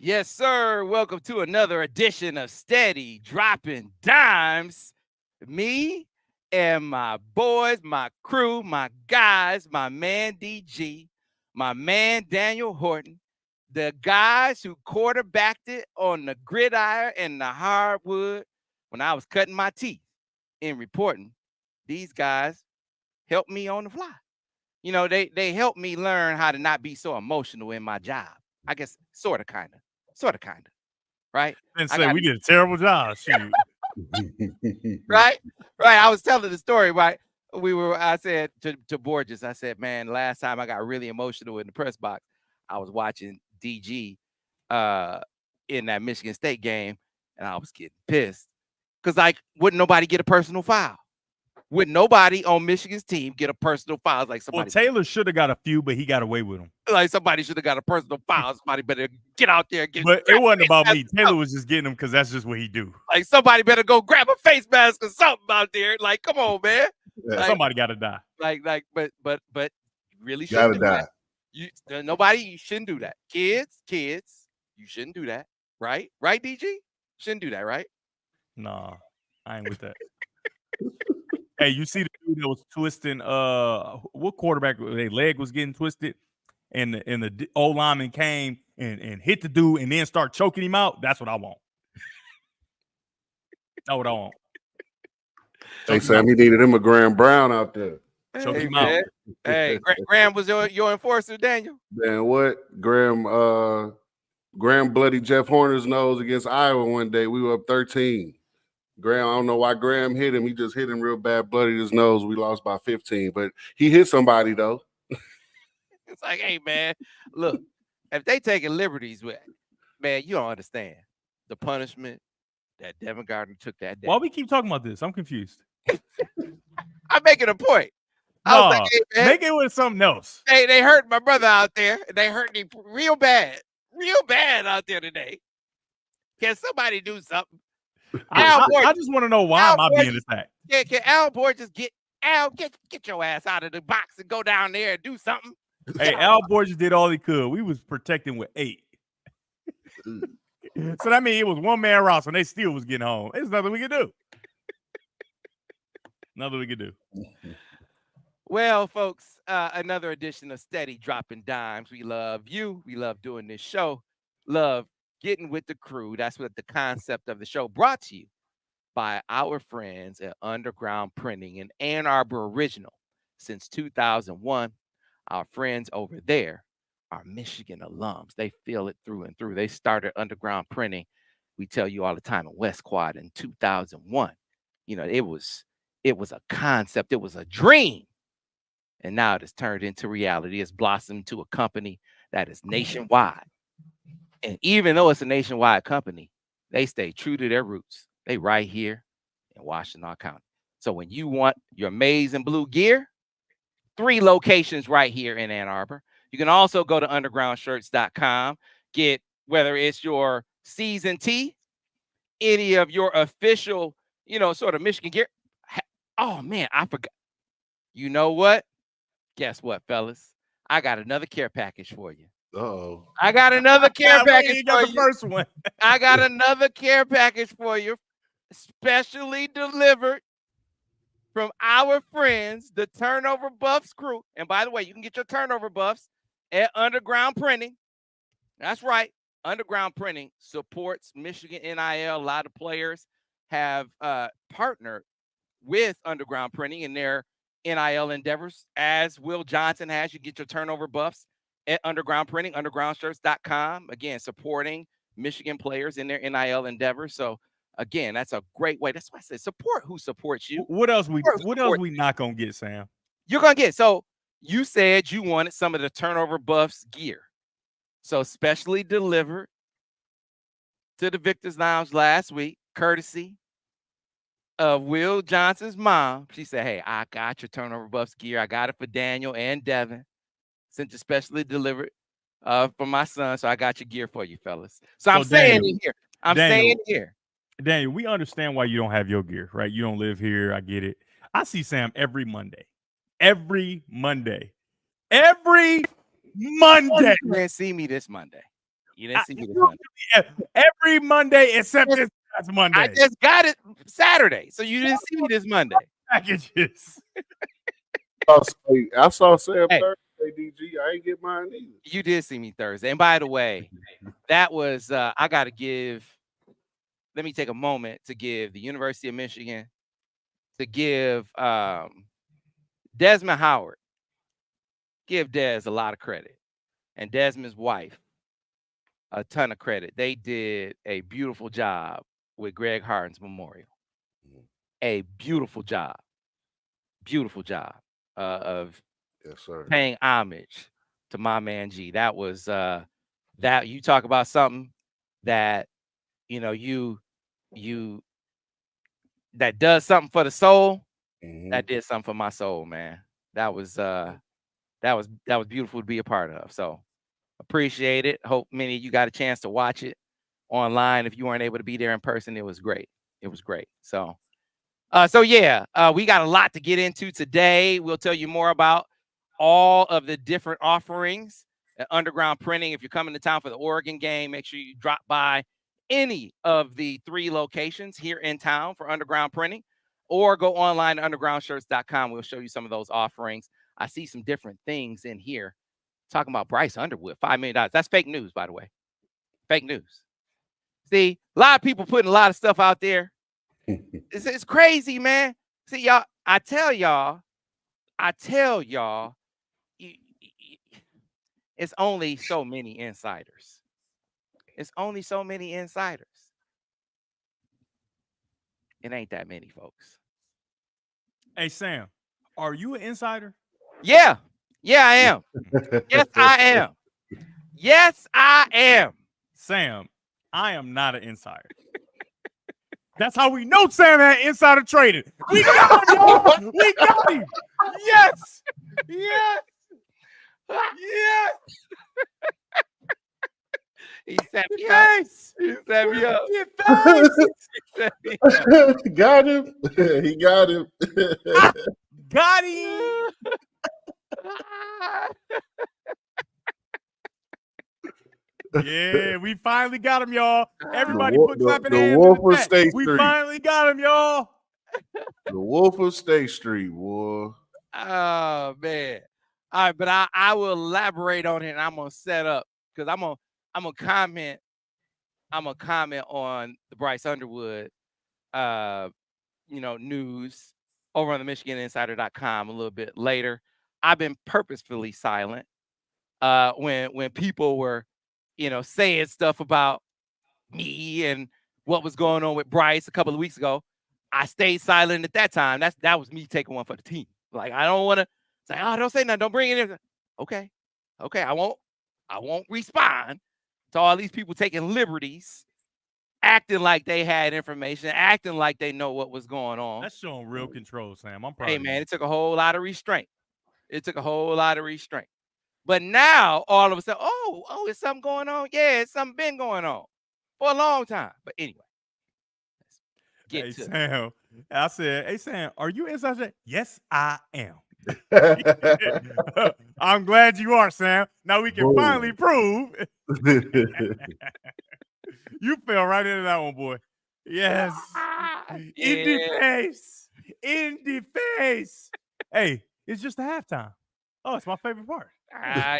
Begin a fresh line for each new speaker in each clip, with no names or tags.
Yes, sir. Welcome to another edition of Steady Dropping Dimes. Me and my boys, my crew, my guys, my man DG, my man Daniel Horton, the guys who quarterbacked it on the gridiron and the hardwood when I was cutting my teeth in reporting. These guys helped me on the fly. They helped me learn how to not be so emotional in my job. I guess sort of, kind of, right?
And
I
say
got
we did a terrible job. Shoot.
right. I was telling the story, right? I said to Borges, I said, man, last time I got really emotional in the press box, I was watching DG in that Michigan State game, and I was getting pissed. Because wouldn't nobody get a personal foul? Would nobody on Michigan's team get a personal foul? Like somebody.
Well, Taylor should have got a few, but he got away with them.
Like somebody should have got a personal foul. Somebody better get out there and get.
But it wasn't about me. Taylor was just getting them because that's just what he do.
Like somebody better go grab a face mask or something out there. Like, come on, man.
Yeah, somebody got to die.
But really shouldn't
gotta die.
You shouldn't do that. Kids, you shouldn't do that. Right, DG? Shouldn't do that, right?
Nah, I ain't with that. Hey, you see the dude that was twisting? What quarterback? Their leg was getting twisted, and the old lineman came and hit the dude, and then start choking him out. That's what I want. That's what I want.
Hey Sam, he needed him a Graham Brown out there.
Choke him out.
Hey, Graham was your enforcer, Daniel.
Man, what? Graham bloody Jeff Horner's nose against Iowa one day. We were up 13. Graham, I don't know why Graham hit him. He just hit him real bad, bloodied his nose. We lost by 15, but he hit somebody though.
It's like, hey man, look, if they taking liberties with, man, you don't understand the punishment that Devin Gardner took that day.
Why we keep talking about this? I'm confused.
I'm making a point.
No, like, hey, make it with something else.
They hurt my brother out there. They hurt me real bad out there today. Can somebody do something?
I just want to know why am I being attacked?
Yeah, can Al Borges get your ass out of the box and go down there and do something?
Hey, Al Borges did all he could. We was protecting with 8. So that means it was one man roster and they still was getting home. There's nothing we could do. Nothing we could do.
Well, folks, another edition of Steady Dropping Dimes. We love you. We love doing this show. Love getting with the crew. That's what the concept of the show, brought to you by our friends at Underground Printing, an Ann Arbor original since 2001. Our friends over there are Michigan alums. They feel it through and through. They started Underground Printing, we tell you all the time, in West Quad in 2001. You know, it was a concept. It was a dream. And now it has turned into reality. It's blossomed into a company that is nationwide. And even though it's a nationwide company, they stay true to their roots. They right here in Washington County. So when you want your maize and blue gear, 3 locations right here in Ann Arbor. You can also go to undergroundshirts.com, get whether it's your season tee, any of your official, sort of Michigan gear. Oh, man, I forgot. You know what? Guess what, fellas? I got another care package for you.
Uh-oh.
I got another care package for you.
First one.
I got another care package for you, specially delivered from our friends, the Turnover Buffs crew. And by the way, you can get your Turnover Buffs at Underground Printing. That's right. Underground Printing supports Michigan NIL. A lot of players have partnered with Underground Printing in their NIL endeavors, as Will Johnson has. You get your Turnover Buffs at Underground Printing, undergroundshirts.com. Again, supporting Michigan players in their NIL endeavors. So again, that's a great way. That's why I said support who supports you.
What else we not gonna get, Sam?
You're gonna get. So you said you wanted some of the Turnover Buffs gear. So specially delivered to the Victor's Lounge last week, courtesy of Will Johnson's mom. She said, hey, I got your Turnover Buffs gear. I got it for Daniel and Devin. Sent you specially delivered for my son. So I got your gear for you, fellas. So I'm saying here.
Daniel, we understand why you don't have your gear, right? You don't live here. I get it. I see Sam every Monday. You didn't see me this Monday.
You didn't see me this Monday.
Every Monday except this past Monday.
I just got it Saturday, so you didn't see me this Monday.
Packages.
I saw Sam
Hey.
Thursday, DG. I ain't get mine either.
You did see me Thursday. And by the way, that was I got to let me take a moment to give the University of Michigan, to give Desmond Howard, give Des a lot of credit, and Desmond's wife a ton of credit. They did a beautiful job with Greg Harden's memorial. A beautiful job of
Yes, sir.
paying homage to my man G. That was that you talk about something that you that does something for the soul. That did something for my soul, man. That was beautiful to be a part of. So appreciate it. Hope many of you got a chance to watch it online. If you weren't able to be there in person, it was great. It was great. So yeah, we got a lot to get into today. We'll tell you more about all of the different offerings at Underground Printing. If you're coming to town for the Oregon game, make sure you drop by any of the 3 locations here in town for Underground Printing, or go online to undergroundshirts.com. We'll show you some of those offerings. I see some different things in here talking about Bryce Underwood, $5 million. That's fake news, by the way. Fake news. See, a lot of people putting a lot of stuff out there. It's crazy, man. See, y'all, I tell y'all, it's only so many insiders. It's only so many insiders. It ain't that many, folks.
Hey, Sam, are you an insider?
Yeah. Yeah, I am. Yes, I am. Yes, I am.
Sam, I am not an insider. That's how we know Sam had insider trading. We got him, y'all. We got him. Yes. Yes. Yes.
He set me up. He set me up.
Got him. He got him.
Got him. Yeah, we finally got him, y'all. Everybody put clapping hands.
Wolf of State Street.
We finally got him, y'all.
The Wolf of State Street, boy.
Oh man. All right, but I will elaborate on it, and I'm gonna set up because I'm gonna comment. I'm gonna comment on the Bryce Underwood news over on the MichiganInsider.com a little bit later. I've been purposefully silent when people were saying stuff about me and what was going on with Bryce a couple of weeks ago. I stayed silent at that time. That was me taking one for the team. Like, I don't want to say, oh, don't say nothing, don't bring it in. Okay, I won't respond to all these people taking liberties, acting like they had information, acting like they know what was going on.
That's showing real control, Sam. I'm proud.
Hey, man, it took a whole lot of restraint. But now, all of a sudden, oh, is something going on? Yeah, it's something been going on for a long time. But anyway,
let's get to Sam. I said, hey, Sam, are you inside? Yes, I am. I'm glad you are, Sam. Now we can finally prove. You fell right into that one, boy. Yes. In the face. In the face. Hey, it's just a halftime. Oh, it's my favorite part.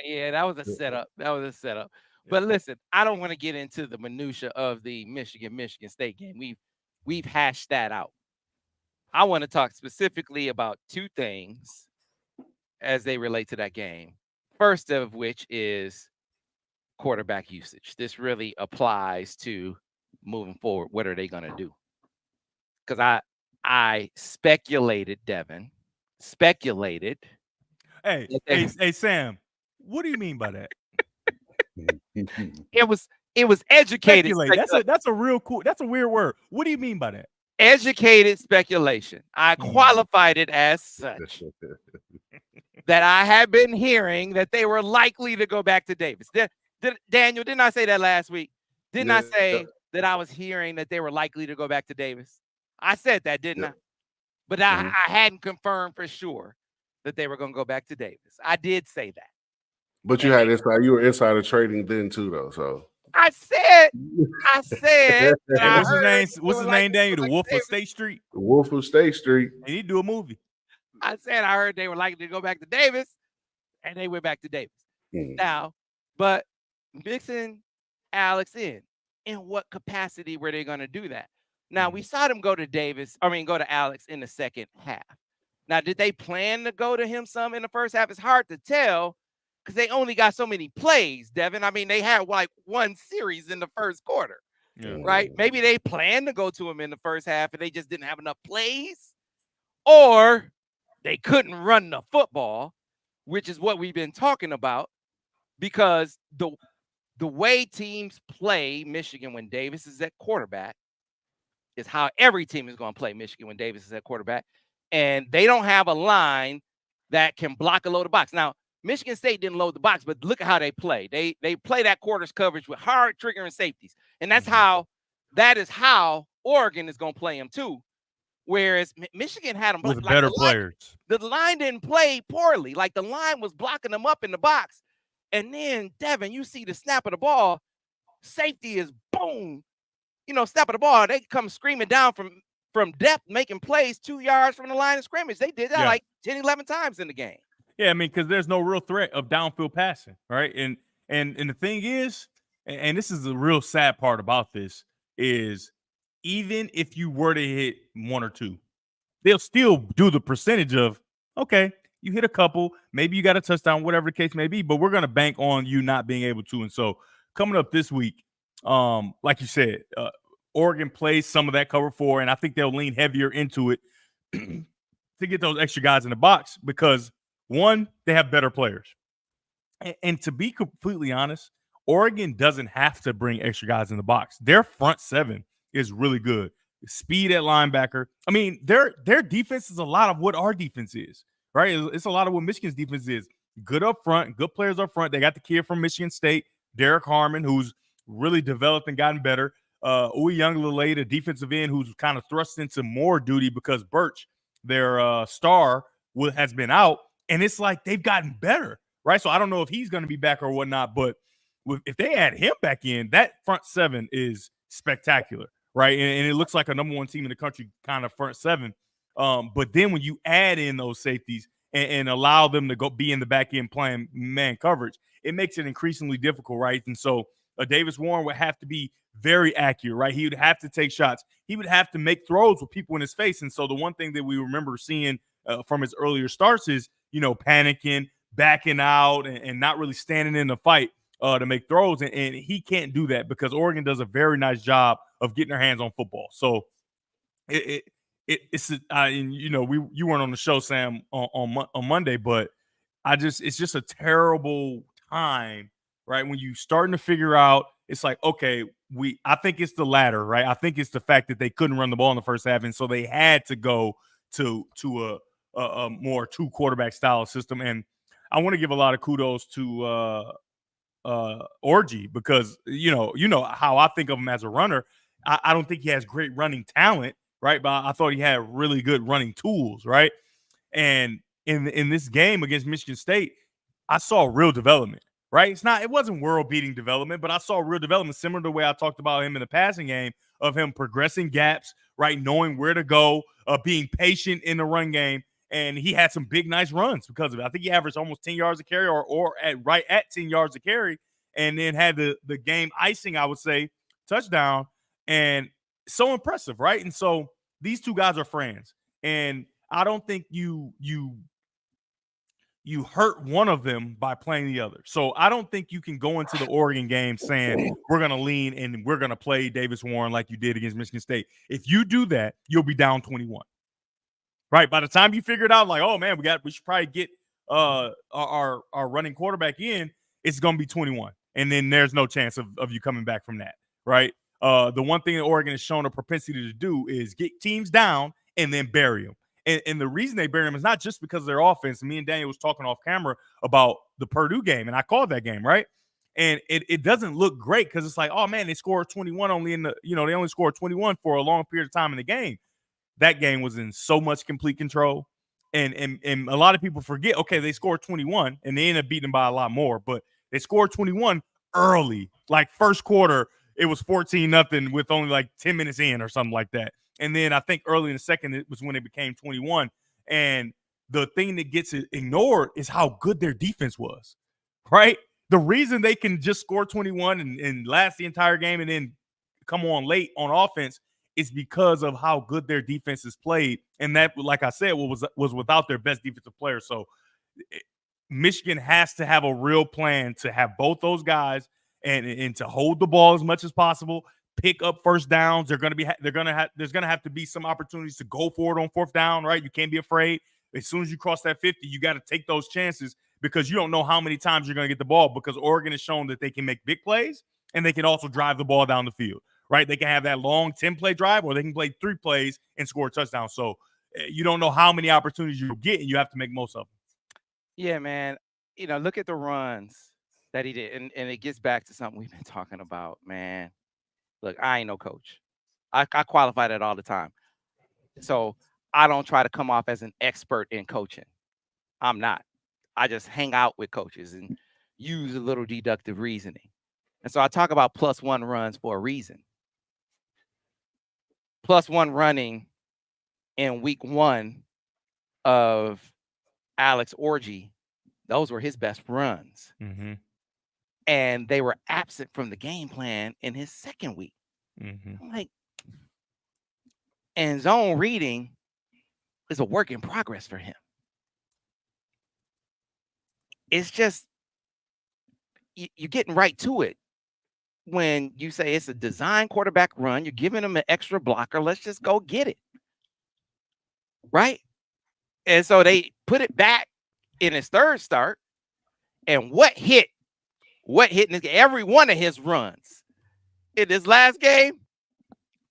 Yeah, that was a setup. But listen, I don't want to get into the minutia of the Michigan State game. We've hashed that out. I want to talk specifically about 2 things as they relate to that game. First of which is quarterback usage. This really applies to moving forward. What are they going to do? Because I speculated, Devin.
Hey, Sam. What do you mean by that?
It was educated.
That's a real cool. That's a weird word. What do you mean by that?
Educated speculation. I qualified it as such. That I have been hearing that they were likely to go back to Davis. Daniel, didn't I say that last week? Didn't I say that I was hearing that they were likely to go back to Davis? I said that, didn't I? But I hadn't confirmed for sure that they were going to go back to Davis. I did say that.
But you were insider trading then too, though. So
I said.
Hey,
I
what's his
heard
name?
they
What's
were
his
like
name,
they
Daniel?
were
The
like
Wolf of
Davis.
State Street.
The Wolf of State Street.
And he'd do a movie.
I said I heard they were likely to go back to Davis, and they went back to Davis. Now, but mixing Alex in what capacity were they going to do that? Now we saw them go to go to Alex in the second half. Now, did they plan to go to him some in the first half? It's hard to tell because they only got so many plays, Devin. I mean, they had like one series in the first quarter, right? Maybe they planned to go to him in the first half and they just didn't have enough plays, or they couldn't run the football, which is what we've been talking about, because the way teams play Michigan when Davis is at quarterback is how every team is going to play Michigan when Davis is at quarterback. And they don't have a line that can block a load of box. Now, Michigan State didn't load the box, but look at how they play. They play that quarters coverage with hard triggering safeties. And that is how Oregon is going to play them too. Whereas Michigan had them
with better players.
The line didn't play poorly. Like the line was blocking them up in the box. And then, Devin, you see the snap of the ball, safety is boom. Snap of the ball, they come screaming down from depth, making plays 2 yards from the line of scrimmage. They did that like 10, 11 times in the game.
Yeah, I mean, because there's no real threat of downfield passing, right? And the thing is, and this is the real sad part about this, is even if you were to hit one or two, they'll still do the percentage of, okay, you hit a couple, maybe you got a touchdown, whatever the case may be, but we're going to bank on you not being able to. And so coming up this week, like you said, Oregon plays some of that cover 4, and I think they'll lean heavier into it to get those extra guys in the box because, one, they have better players. And to be completely honest, Oregon doesn't have to bring extra guys in the box. Their front seven is really good. Speed at linebacker. I mean, their defense is a lot of what our defense is, right? It's a lot of what Michigan's defense is. Good up front, good players up front. They got the kid from Michigan State, Derek Harmon, who's really developed and gotten better. Uiagalelei, the defensive end, who's kind of thrust into more duty because Birch, their star, has been out. And it's like they've gotten better, right? So I don't know if he's going to be back or whatnot, but if they add him back in, that front seven is spectacular, right? And it looks like a number one team in the country kind of front seven. But then when you add in those safeties and allow them to go be in the back end playing man coverage, it makes it increasingly difficult, right? And so Davis Warren would have to be very accurate, right? He would have to take shots. He would have to make throws with people in his face. And so the one thing that we remember seeing from his earlier starts is, panicking, backing out, and not really standing in the fight to make throws. And he can't do that because Oregon does a very nice job of getting their hands on football. So you weren't on the show, Sam, on Monday, but it's just a terrible time, right? When you starting to figure out, it's like, okay, I think it's the latter, right? I think it's the fact that they couldn't run the ball in the first half, and so they had to go to a more 2 quarterback style system. And I want to give a lot of kudos to Orji because you know how I think of him as a runner. I don't think he has great running talent, right? But I thought he had really good running tools, right? And in this game against Michigan State, I saw real development, right? It wasn't world-beating development, but I saw real development similar to the way I talked about him in the passing game, of him progressing gaps, right? Knowing where to go, being patient in the run game. And he had some big, nice runs because of it. I think he averaged almost 10 yards a carry or right at 10 yards a carry, and then had the game icing, I would say, touchdown. And so impressive, right? And so these two guys are friends. And I don't think you hurt one of them by playing the other. So I don't think you can go into the Oregon game saying we're going to lean and we're going to play Davis Warren like you did against Michigan State. If you do that, you'll be down 21. Right? By the time you figure it out, like, oh man, we should probably get our running quarterback in, it's going to be 21. And then there's no chance of you coming back from that, right? The one thing that Oregon has shown a propensity to do is get teams down and then bury them. And the reason they bury them is not just because of their offense. Me and Daniel was talking off camera about the Purdue game, and I called that game, right? And it doesn't look great because it's like, oh man, they scored 21 only they only scored 21 for a long period of time in the game. That game was in so much complete control. And a lot of people forget, okay, they scored 21 and they ended up beating them by a lot more, but they scored 21 early. Like first quarter, it was 14-0 with only like 10 minutes in or something like that. And then I think early in the second, it was when it became 21. And the thing that gets ignored is how good their defense was, right? The reason they can just score 21 and last the entire game and then come on late on offense is because of how good their defense is played. And that, like I said, was without their best defensive player. So Michigan has to have a real plan to have both those guys and to hold the ball as much as possible, pick up first downs. There's going to have to be some opportunities to go for it on fourth down, right? You can't be afraid. As soon as you cross that 50, you got to take those chances because you don't know how many times you're going to get the ball, because Oregon has shown that they can make big plays and they can also drive the ball down the field, right? They can have that long 10-play drive, or they can play 3 plays and score a touchdown. So you don't know how many opportunities you'll get, and you have to make most of them.
Yeah, man. Look at the runs that he did. And it gets back to something we've been talking about, man. Look, I ain't no coach. I qualify that all the time. So I don't try to come off as an expert in coaching. I'm not. I just hang out with coaches and use a little deductive reasoning. And so I talk about +1 runs for a reason. +1 running in week 1 of Alex Orji, those were his best runs.
Mm-hmm.
And they were absent from the game plan in his second week.
Mm-hmm.
I'm like, and zone reading is a work in progress for him. It's just, you're getting right to it when you say it's a design quarterback run. You're giving him an extra blocker. Let's just go get it. Right? And so they put it back in his third start. And what hit in this game? Every one of his runs in this last game,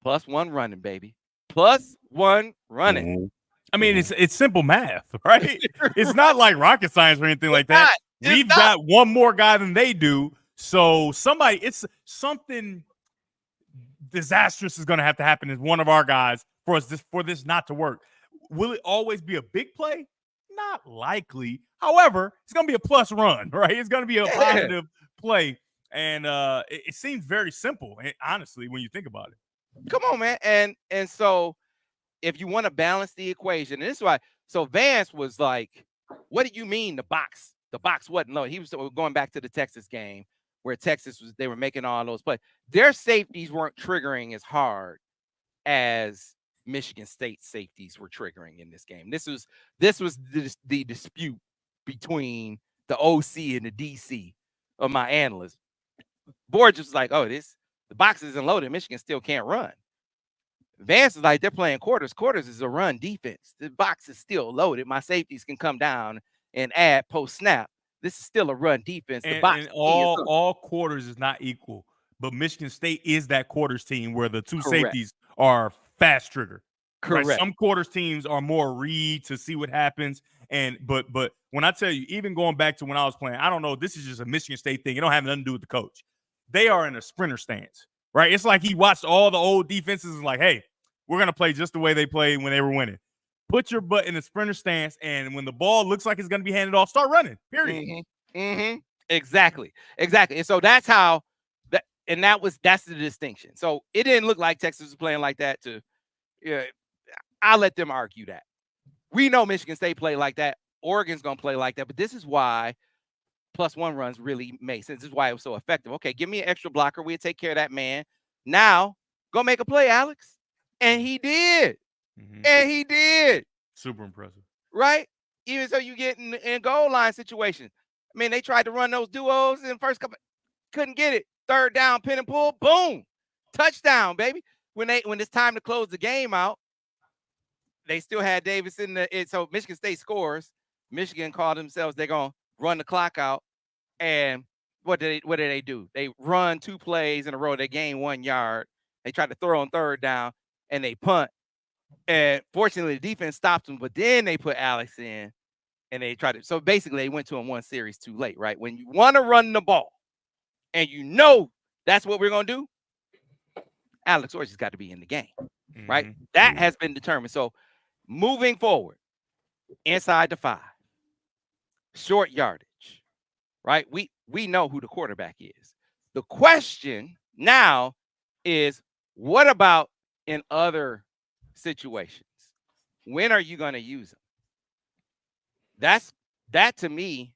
+1 running, baby. +1 running.
Mm-hmm.
I mean, it's simple math, right? It's not like rocket science or anything like that. We've got one more guy than they do. So it's something disastrous is going to have to happen as one of our guys for this not to work. Will it always be a big play? Not likely. However, it's going to be a plus run, right? It's going to be a positive play. And it seems very simple, honestly, when you think about it.
Come on, man. And so if you want to balance the equation, and this is why, so Vance was like, what do you mean the box wasn't low? He was going back to the Texas game where they were making all those plays. Their safeties weren't triggering as hard as Michigan State safeties were triggering in this game. This was the dispute between the OC and the DC of my analysts. Board just was like, oh, the box isn't loaded. Michigan still can't run. Vance is like, they're playing quarters. Quarters is a run defense. The box is still loaded. My safeties can come down and add post snap. This is still a run defense. The box
and all quarters is not equal, but Michigan State is that quarters team where the two safeties are fast trigger.
Correct.
Right? Some quarters teams are more read to see what happens. But when I tell you, even going back to when I was playing, I don't know, this is just a Michigan State thing. It don't have nothing to do with the coach. They are in a sprinter stance, right? It's like he watched all the old defenses and like, hey, we're going to play just the way they played when they were winning. Put your butt in a sprinter stance, and when the ball looks like it's going to be handed off, start running, period.
Mm-hmm. Mm-hmm. Exactly. And so that's how that's the distinction. So it didn't look like Texas was playing like that I'll let them argue that. We know Michigan State played like that. Oregon's going to play like that. But this is why +1 runs really make sense. This is why it was so effective. Okay, give me an extra blocker. We'll take care of that man. Now, go make a play, Alex. And he did.
Mm-hmm.
And he did.
Super impressive.
Right? Even so you get in goal line situations. I mean, they tried to run those duos in the first couple. Couldn't get it. Third down, pin and pull. Boom. Touchdown, baby. When it's time to close the game out, they still had Davis in so Michigan State scores. Michigan called themselves, they're going to run the clock out. And what did they do? They run 2 plays in a row. They gain 1 yard. They tried to throw on third down, and they punt. And fortunately, the defense stopped them, but then they put Alex in, and they tried to. So basically, they went to him 1 series too late, right? When you want to run the ball, and you know that's what we're going to do, Alex Orji's got to be in the game, right? Mm-hmm. That has been determined. So moving forward, inside the 5, short yardage, right? We know who the quarterback is. The question now is, what about in other situations? When are you going to use them? That to me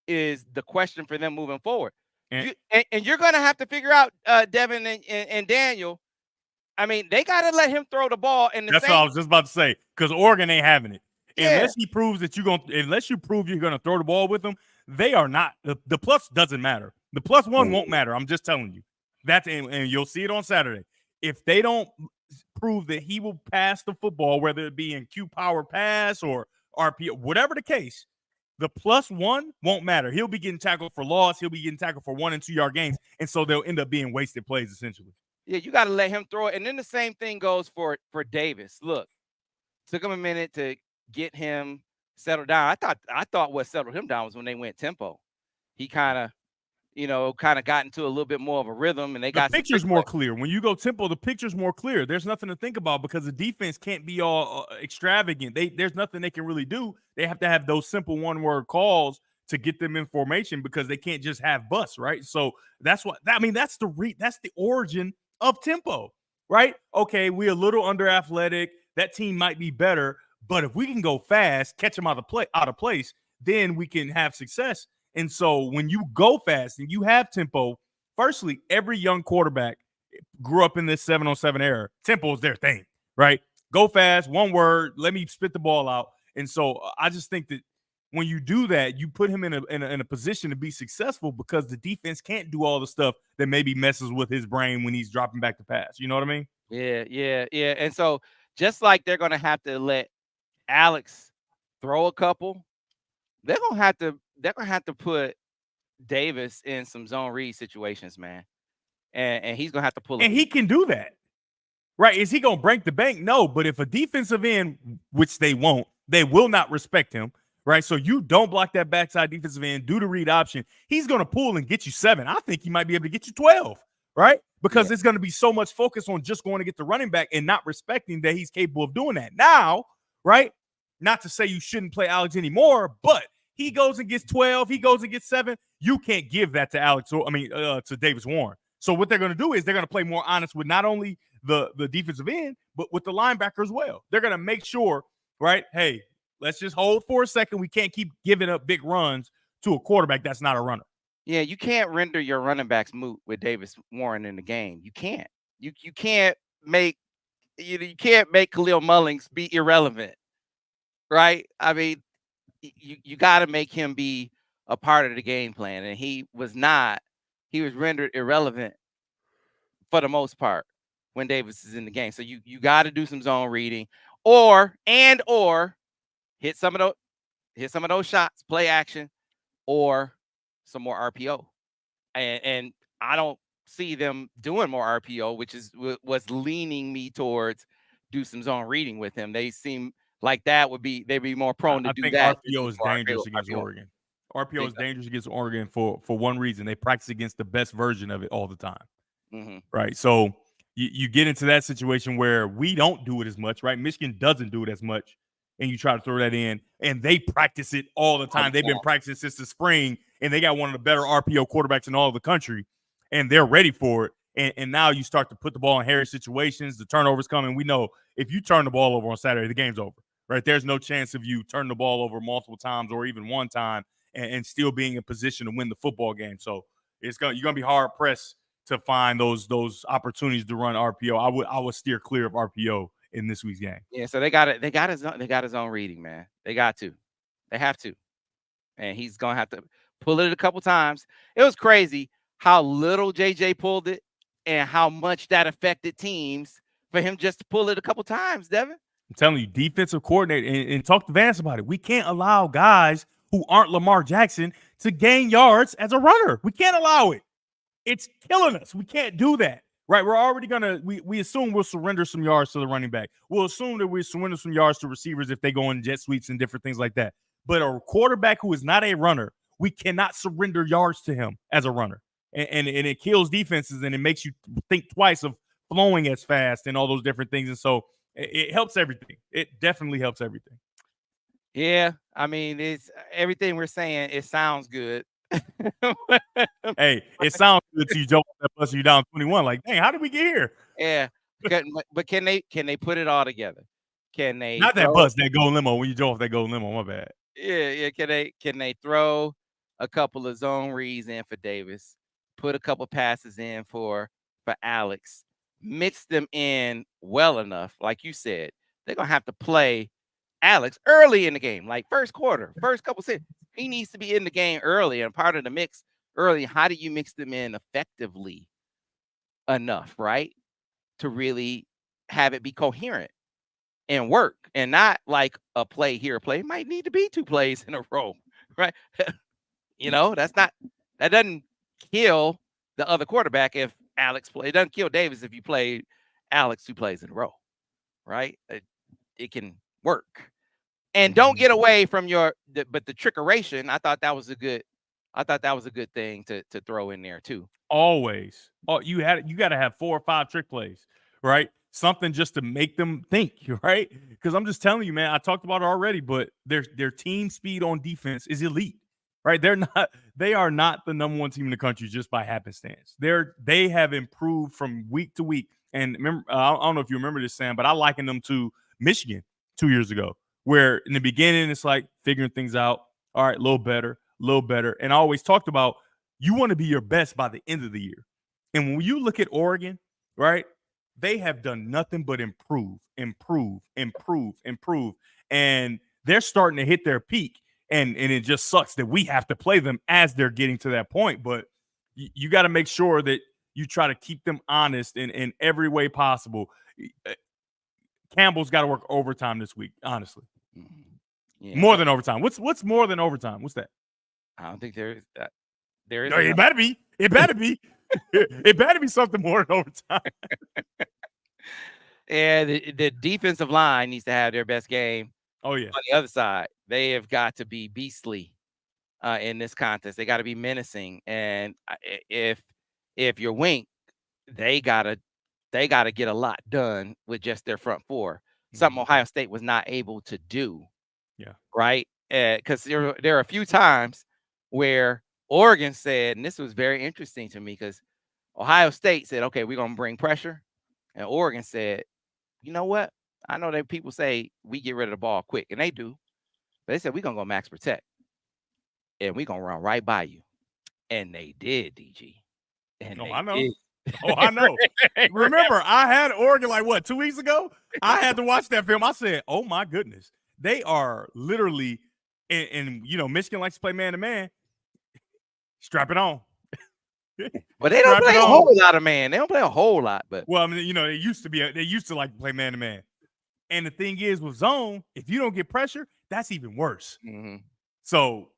is the question for them moving forward.
And
You're going to have to figure out, Devin and Daniel. I mean, they got to let him throw the ball in the
that's
same.
what I was just about to say, because Oregon ain't having it.
Yeah.
Unless you prove you're gonna throw the ball with them, they are not. The plus doesn't matter. The +1 won't matter. I'm just telling you. And you'll see it on Saturday. If they don't prove that he will pass the football, whether it be in Q power pass or RPO, whatever the case, the +1 won't matter. He'll be getting tackled for loss. He'll be getting tackled for 1 and 2 yard gains, and so they'll end up being wasted plays essentially.
Yeah, you got to let him throw it. And then the same thing goes for Davis. Look, took him a minute to get him settled down. I thought what settled him down was when they went tempo. He kind of got into a little bit more of a rhythm, and they got
the picture's more clear. When you go tempo, the picture's more clear. There's nothing to think about because the defense can't be all extravagant. There's nothing they can really do. They have to have those simple one-word calls to get them in formation because they can't just have busts, right? So that's the origin of tempo, right? Okay, we're a little under athletic. That team might be better, but if we can go fast, catch them out of place, then we can have success. And so when you go fast and you have tempo, firstly, every young quarterback grew up in this 7-on-7 era. Tempo is their thing, right? Go fast, one word, let me spit the ball out. And so I just think that when you do that, you put him in a position to be successful because the defense can't do all the stuff that maybe messes with his brain when he's dropping back to pass. You know what I mean?
Yeah. And so just like they're going to have to let Alex throw a couple, they're going to have to put Davis in some zone read situations, man. And he's going to have to pull it.
And he can do that. Right? Is he going to break the bank? No, but if a defensive end, which they won't, they will not respect him, right? So you don't block that backside defensive end, do the read option. He's going to pull and get you 7. I think he might be able to get you 12, right? Because it's going to be so much focus on just going to get the running back and not respecting that he's capable of doing that. Now, right? Not to say you shouldn't play Alex anymore, but he goes and gets 12, he goes and gets 7. You can't give that to to Davis Warren. So what they're going to do is they're going to play more honest with not only the defensive end, but with the linebacker as well. They're going to make sure, right, hey, let's just hold for a second. We can't keep giving up big runs to a quarterback that's not a runner.
Yeah, you can't render your running backs moot with Davis Warren in the game. You can't. You can't make Khalil Mullings be irrelevant, right? I mean, you got to make him be a part of the game plan, and he was not. He was rendered irrelevant for the most part when Davis is in the game. So you got to do some zone reading, or hit some of those shots, play action, or some more RPO. And I don't see them doing more RPO, which was leaning me towards do some zone reading with him. They seem like they'd be more prone to do that.
I think RPO is dangerous against Oregon. RPO is dangerous against Oregon for one reason. They practice against the best version of it all the time.
Mm-hmm.
Right. So you get into that situation where we don't do it as much, right? Michigan doesn't do it as much. And you try to throw that in, and they practice it all the time. They've been practicing since the spring, and they got one of the better RPO quarterbacks in all of the country, and they're ready for it. And now you start to put the ball in hairy situations. The turnovers coming. We know if you turn the ball over on Saturday, the game's over, right? There's no chance of you turning the ball over multiple times or even one time and still being in position to win the football game. So you're gonna be hard pressed to find those opportunities to run RPO. I would steer clear of RPO in this week's game.
Yeah, so they got his own reading, man. They have to. And he's gonna have to pull it a couple times. It was crazy how little JJ pulled it and how much that affected teams for him just to pull it a couple times, Devin.
I'm telling you, defensive coordinator, and talk to Vance about it. We can't allow guys who aren't Lamar Jackson to gain yards as a runner. We can't allow it. It's killing us. We can't do that. Right, we're already we assume we'll surrender some yards to the running back. We'll assume that we surrender some yards to receivers if they go in jet sweeps and different things like that. But a quarterback who is not a runner, we cannot surrender yards to him as a runner. And it kills defenses, and it makes you think twice of flowing as fast and all those different things. And so it helps everything. It definitely helps everything.
Yeah, I mean, it's everything we're saying. It sounds good.
Hey, it sounds good to you, Joe. That bus you down 21. Like, dang, how did we get here?
Yeah, but can they put it all together? Can they
Not that
throw?
bus, that gold limo. When you drove off that gold limo, my bad.
Yeah. Can they throw a couple of zone reads in for Davis? Put a couple passes in for Alex. Mix them in well enough, like you said. They're gonna have to play Alex early in the game, like first quarter, first couple sets. He needs to be in the game early and part of the mix early. How do you mix them in effectively enough, right? To really have it be coherent and work and not like a play here, a play. It might need to be 2 plays in a row, right? That doesn't kill the other quarterback if Alex play. It doesn't kill Davis if you play Alex 2 plays in a row, right? It can work. And don't get away from the trickeration. I thought that was a good thing to throw in there too.
Always. Oh, you got to have 4 or 5 trick plays, right? Something just to make them think, right? Because I'm just telling you, man, I talked about it already, but their team speed on defense is elite, right? They are not the number 1 team in the country just by happenstance. They have improved from week to week. And remember, I don't know if you remember this, Sam, but I likened them to Michigan 2 years ago, where in the beginning it's like figuring things out. All right, a little better. And I always talked about you want to be your best by the end of the year. And when you look at Oregon, right, they have done nothing but improve. And they're starting to hit their peak. And it just sucks that we have to play them as they're getting to that point. But you got to make sure that you try to keep them honest in every way possible. Campbell's got to work overtime this week, honestly. Yeah. More than overtime. What's more than overtime? What's that?
I don't think there is that. There is.
No, it better be. It better be. It better be something more than overtime.
And the defensive line needs to have their best game.
Oh, yeah.
On the other side, they have got to be beastly in this contest. They got to be menacing. And if you're Wink, they gotta get a lot done with just their front 4. Something Ohio State was not able to do.
Yeah.
Right. Because there are a few times where Oregon said, and this was very interesting to me because Ohio State said, okay, we're going to bring pressure. And Oregon said, you know what? I know that people say we get rid of the ball quick, and they do. But they said, we're going to go max protect. And we're going to run right by you. And they did, DG. And
I know. I know. Remember, I had Oregon 2 weeks ago? I had to watch that film. I said, oh, my goodness. They are literally, and Michigan likes to play man-to-man. Strap it on.
But they don't play a whole lot of man. They don't play a whole lot. But
well, I mean, they used to like to play man to man. And the thing is, with zone, if you don't get pressure, that's even worse. So,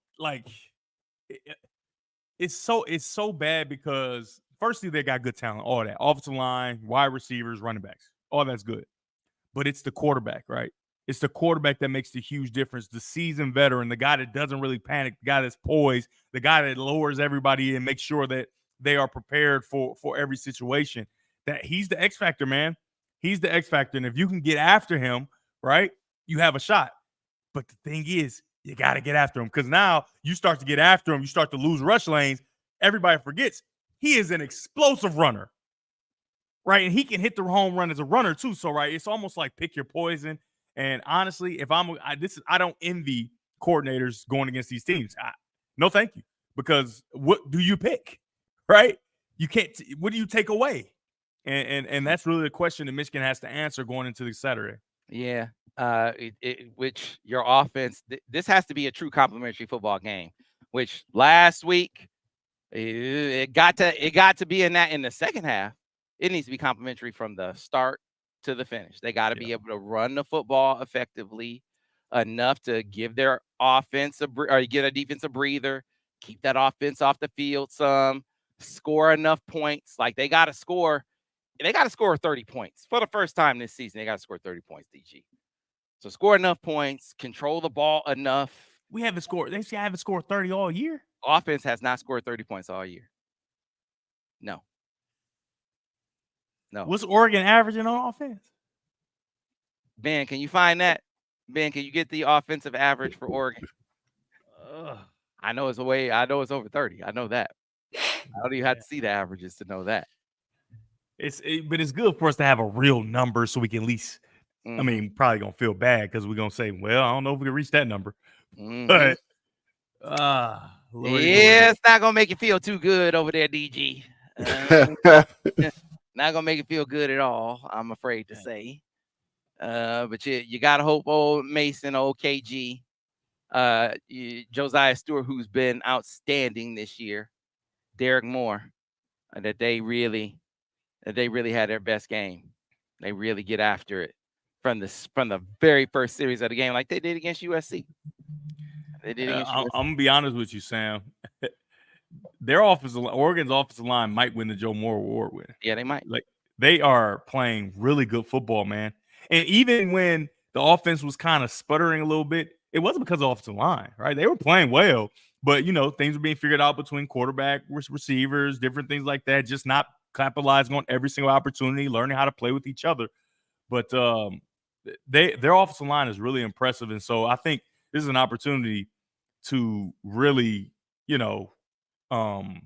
it's so bad because firstly, they got good talent, all that offensive line, wide receivers, running backs, all that's good. But it's the quarterback, right? It's the quarterback that makes the huge difference. The seasoned veteran, the guy that doesn't really panic, the guy that's poised, the guy that lowers everybody and makes sure that they are prepared for every situation. That he's the X factor, man. He's the X factor. And if you can get after him, right, you have a shot. But the thing is, you got to get after him because now you start to get after him. You start to lose rush lanes. Everybody forgets he is an explosive runner, right? And he can hit the home run as a runner too. So, right, it's almost like pick your poison. And honestly, if I don't envy coordinators going against these teams. No, thank you. Because what do you pick, right? You can't. What do you take away? And that's really the question that Michigan has to answer going into the Saturday.
Yeah. Which your offense. This has to be a true complementary football game. Which last week, it got to be in the second half. It needs to be complementary from the start to the finish. They got to be able to run the football effectively enough to give their offense get a defensive breather, keep that offense off the field some, score enough points. Like they got to score 30 points for the first time this season. They got to score 30 points, DG. So score enough points, control the ball enough.
We haven't scored. They say I haven't scored 30 all year.
Offense has not scored 30 points all year. No.
What's Oregon averaging on offense?
Ben, can you find that? Ben, can you get the offensive average for Oregon? I know it's over 30. I know that. I don't even have to see the averages to know that.
But it's good for us to have a real number so we can at least. I mean, probably gonna feel bad because we're gonna say, well, I don't know if we can reach that number. But Lord,
it's not gonna make you feel too good over there, DG. Not gonna make it feel good at all, I'm afraid to say. But you gotta hope old Mason, old KG, Josiah Stewart, who's been outstanding this year, Derek Moore, that they really had their best game. They really get after it from the very first series of the game, like they did against USC. They did against USC.
I'm gonna be honest with you, Sam. Oregon's offensive line might win the Joe Moore Award with.
Yeah, they might.
Like they are playing really good football, man. And even when the offense was kind of sputtering a little bit, it wasn't because of the offensive line, right? They were playing well, but things were being figured out between quarterback, receivers, different things like that. Just not capitalizing on every single opportunity, learning how to play with each other. But their offensive line is really impressive, and so I think this is an opportunity to really, and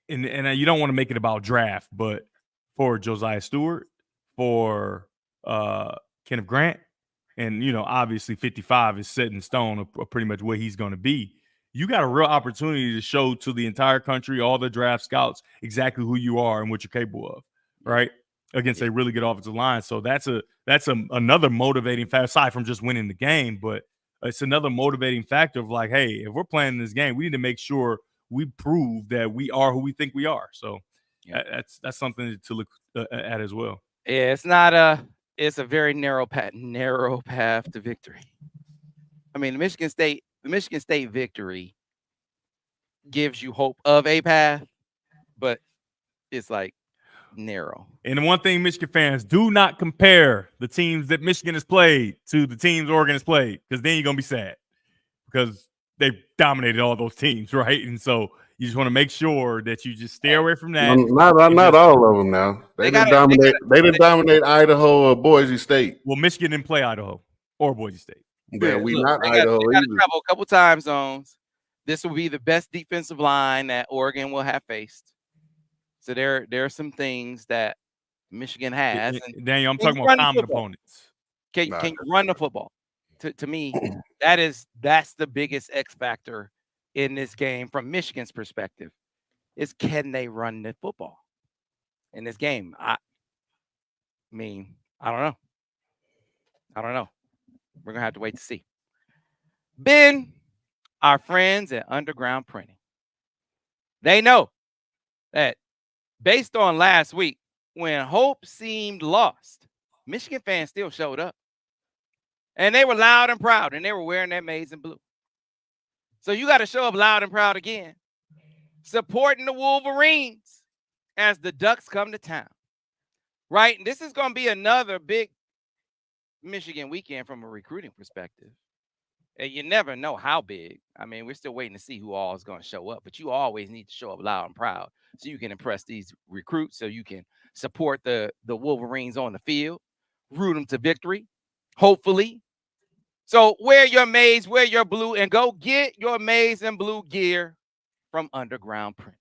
you don't want to make it about draft, but for Josiah Stewart, for Kenneth Grant, and obviously 55 is set in stone of pretty much where he's going to be. You got a real opportunity to show to the entire country, all the draft scouts, exactly who you are and what you're capable of, right? Against a really good offensive line. So that's another motivating factor, aside from just winning the game, but it's another motivating factor of like, hey, if we're playing this game, we need to make sure we prove that we are who we think we are. So that's something to look at as well.
Yeah, it's a very narrow path to victory. I mean, the Michigan State victory gives you hope of a path, but it's like narrow.
And the one thing, Michigan fans, do not compare the teams that Michigan has played to the teams Oregon has played, because then you're going to be sad because they've dominated all those teams, right? And so you just want to make sure that you just stay away from that.
Not all of them now. They didn't dominate Idaho or Boise State.
Well, Michigan didn't play Idaho or Boise State.
Yeah, not Idaho
either. They got to travel a couple time zones. This will be the best defensive line that Oregon will have faced. So there are some things that Michigan has.
Daniel, I'm talking about common opponents.
Can you run the football? To me, that's the biggest X factor in this game from Michigan's perspective, is can they run the football in this game? I mean, I don't know. We're going to have to wait to see. Ben, our friends at Underground Printing, they know that based on last week, when hope seemed lost, Michigan fans still showed up. And they were loud and proud, and they were wearing that maize and blue. So you got to show up loud and proud again, supporting the Wolverines as the Ducks come to town, right? And this is going to be another big Michigan weekend from a recruiting perspective. And you never know how big. I mean, we're still waiting to see who all is going to show up, but you always need to show up loud and proud so you can impress these recruits, so you can support the Wolverines on the field, root them to victory, hopefully. So wear your maize, wear your blue, and go get your maize and blue gear from Underground Print.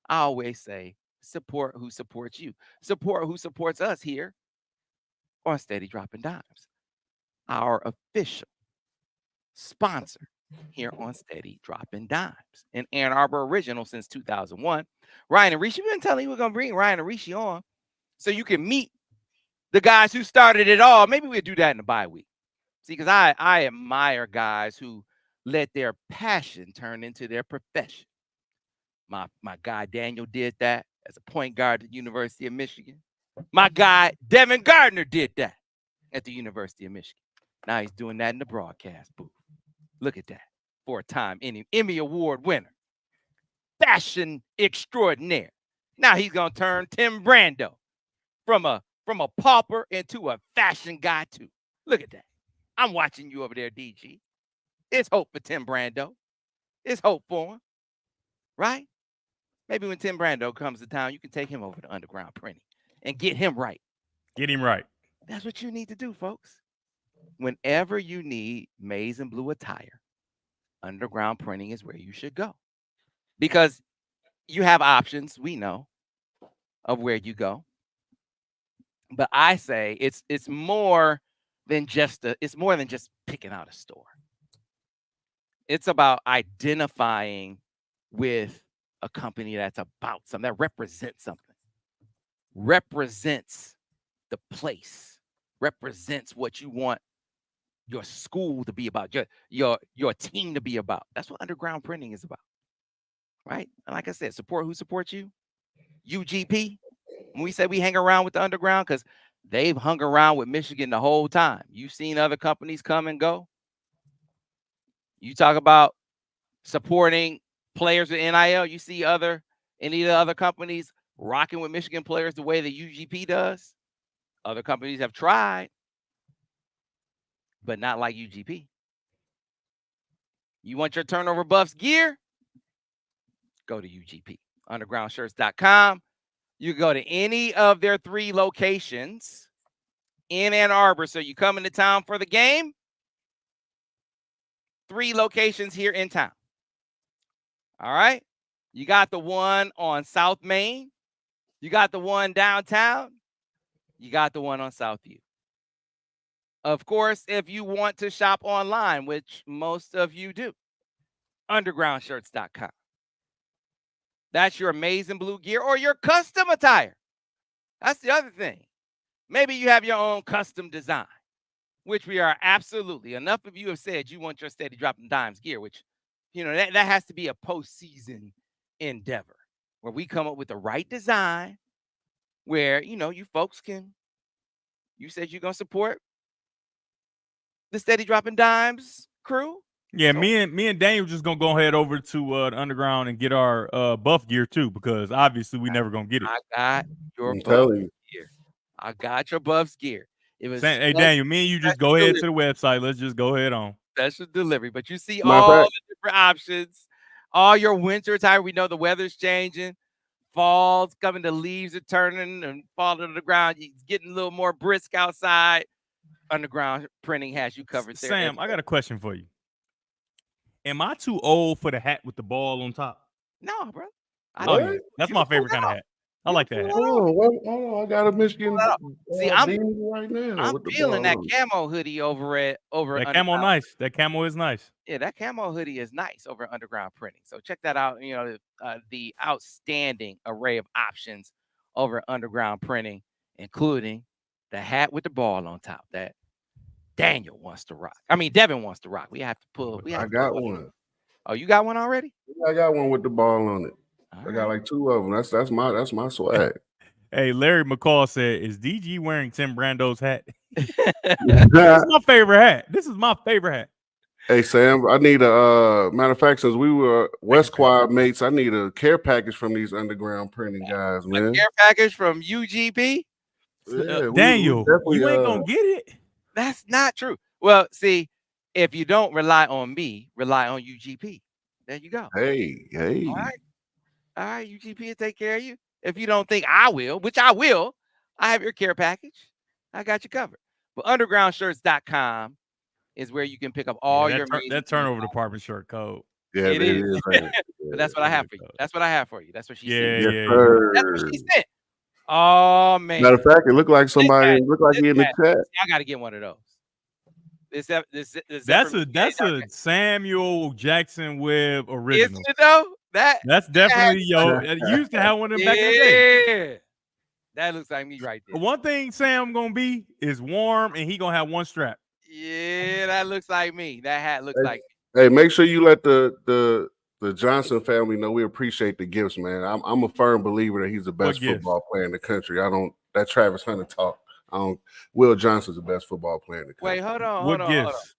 I always say, support who supports you. Support who supports us here on Steady Droppin Dimes, our official sponsor here on Steady Droppin Dimes, an Ann Arbor original since 2001. Ryan and Rishi, we've been telling you we're going to bring Ryan and Rishi on so you can meet the guys who started it all. Maybe we'll do that in the bye week. See, because I admire guys who let their passion turn into their profession. My guy Daniel did that as a point guard at the University of Michigan. My guy Devin Gardner did that at the University of Michigan. Now he's doing that in the broadcast booth. Look at that. 4-time Emmy Award winner. Fashion extraordinaire. Now he's going to turn Tim Brando from a pauper into a fashion guy too. Look at that. I'm watching you over there, DG. It's hope for Tim Brando. It's hope for him. Right? Maybe when Tim Brando comes to town, you can take him over to Underground Printing and get him right.
Get him right.
That's what you need to do, folks. Whenever you need maize and blue attire, Underground Printing is where you should go because you have options. We know of where you go, but I say it's more than just picking out a store. It's about identifying with a company that's about something, that represents something, represents the place, represents what you want your school to be about, your team to be about. That's what underground printing is about, right? And like I said, support who supports you. UGP. When we say we hang around with the underground, because they've hung around with Michigan the whole time. You've seen other companies come and go. You talk about supporting players with NIL. You see any of the other companies rocking with Michigan players the way that UGP does. Other companies have tried, but not like UGP. You want your turnover buffs gear? Go to UGP. Undergroundshirts.com. You go to any of their 3 locations in Ann Arbor. So you come into town for the game. 3 locations here in town. All right. You got the one on South Main. You got the one downtown. You got the one on Southview. Of course, if you want to shop online, which most of you do, undergroundshirts.com. That's your amazing blue gear or your custom attire. That's the other thing. Maybe you have your own custom design, which we are absolutely. Enough of you have said you want your steady dropping dimes gear, which, that has to be a postseason endeavor where we come up with the right design where, you folks you said you're going to support the steady dropping dimes crew.
Yeah, me and Daniel just gonna go ahead over to the underground and get our buff gear too, because obviously we never gonna get it.
I got your
I'm
buffs
telling you.
gear. I got your buffs gear. It was
Hey Daniel, me and you just go ahead to the website. Let's just go ahead on.
special delivery. But you see
Matter of
all
fact-
the different options, all your winter attire. We know the weather's changing. Fall's coming, the leaves are turning and falling to the ground. It's getting a little more brisk outside. Underground Printing has you covered there.
Sam, I got a question for you. Am I too old for the hat with the ball on top?
No, bro.
Oh yeah, that's my favorite kind of hat. I like that hat.
Oh, I got a Michigan
See, I'm
beanie right now.
I'm
with the
feeling that
ball on it.
camo hoodie over
That camo
Underground.
nice. That camo is nice.
Yeah, that camo hoodie is nice over Underground Printing. So check that out. The outstanding array of options over Underground Printing, including the hat with the ball on top that Devin wants to rock. We have to pull.
I got one.
Oh, you got one already?
I got one with the ball on it.
All
I got
right.
like 2 of them. That's my swag.
Hey, Larry McCall said, "Is DG wearing Tim Brando's hat?" This
Hey
is my favorite hat. This is my favorite hat.
Sam, I need a matter of fact, since we were West Quad mates, I need a care package from these underground printing guys, man.
Care package from UGP?
Yeah,
Daniel,
definitely,
you ain't gonna get it.
That's not true. Well, see, if you don't rely on me, rely on UGP. There you go.
Hey.
All right, UGP will take care of you. If you don't think I will, which I will, I have your care package. I got you covered. But undergroundshirts.com is where you can pick up all your
that turnover department shirt code.
Yeah,
It is.
ain't
But that's what I have for you. That's what I have for you. That's what she said.
Yes,
Yeah.
That's what she said. Oh man.
Matter of fact, it looked like somebody looked like he in the chat.
I got to get one of those. This
That's a Samuel Jackson Webb original.
Isn't it though?
That's definitely yo. You used to have one of them back in the day.
Yeah. That looks like me right there.
One thing Sam gonna be is warm, and he gonna have one strap.
Yeah, that looks like me. That hat looks like
me. Hey, make sure you let the Johnson family know we appreciate the gifts, man. I'm a firm believer that he's the best football player in the country. That Travis Hunter talk. Will Johnson's the best football player in the country.
Wait, hold on.
What gifts?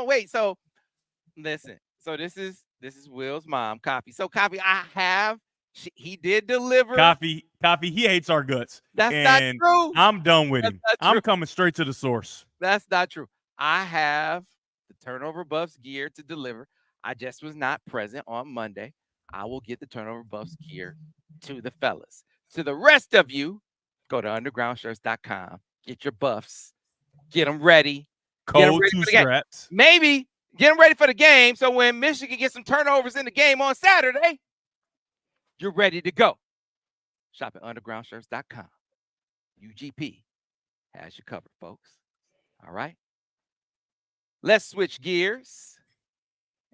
Wait. So listen. So this is Will's mom, Coffee. So Coffee, he did deliver.
Coffee, he hates our guts.
That's not true.
I'm done with him. I'm coming straight to the source.
That's not true. I have the turnover buffs gear to deliver. I just was not present on Monday. I will get the turnover buffs gear to the fellas. To the rest of you, go to undergroundshirts.com. Get your buffs. Get them ready.
Cold two straps.
Maybe get them ready for the game. So when Michigan gets some turnovers in the game on Saturday, you're ready to go. Shop at undergroundshirts.com. UGP has you covered, folks. All right. Let's switch gears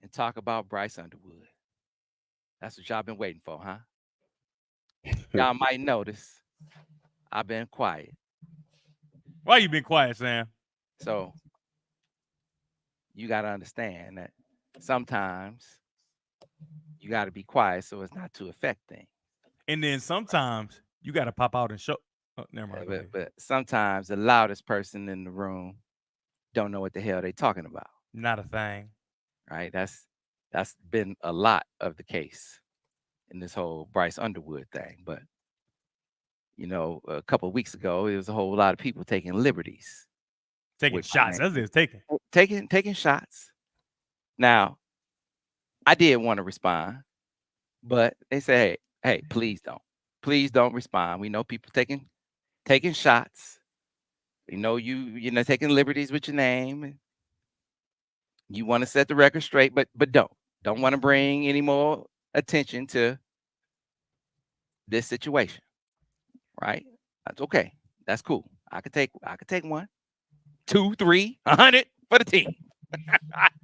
and talk about Bryce Underwood. That's what y'all been waiting for, huh? Y'all might notice I've been quiet.
Why you been quiet, Sam?
So you got to understand that sometimes you got to be quiet so it's not to affect things.
And then sometimes you got to pop out and show. Oh, never mind.
But sometimes the loudest person in the room don't know what the hell they talking about.
Not a thing.
Right? That's been a lot of the case in this whole Bryce Underwood thing. But, you know, a couple of weeks ago, there was a whole lot of people taking liberties.
Taking shots. That's what it's
taking shots. Now, I did want to respond, but they say, hey, please don't respond. We know people taking shots. We know you know, taking liberties with your name. You want to set the record straight, but don't want to bring any more attention to this situation. Right? That's okay. That's cool. I could take 1, 2, 3, 100 for the team.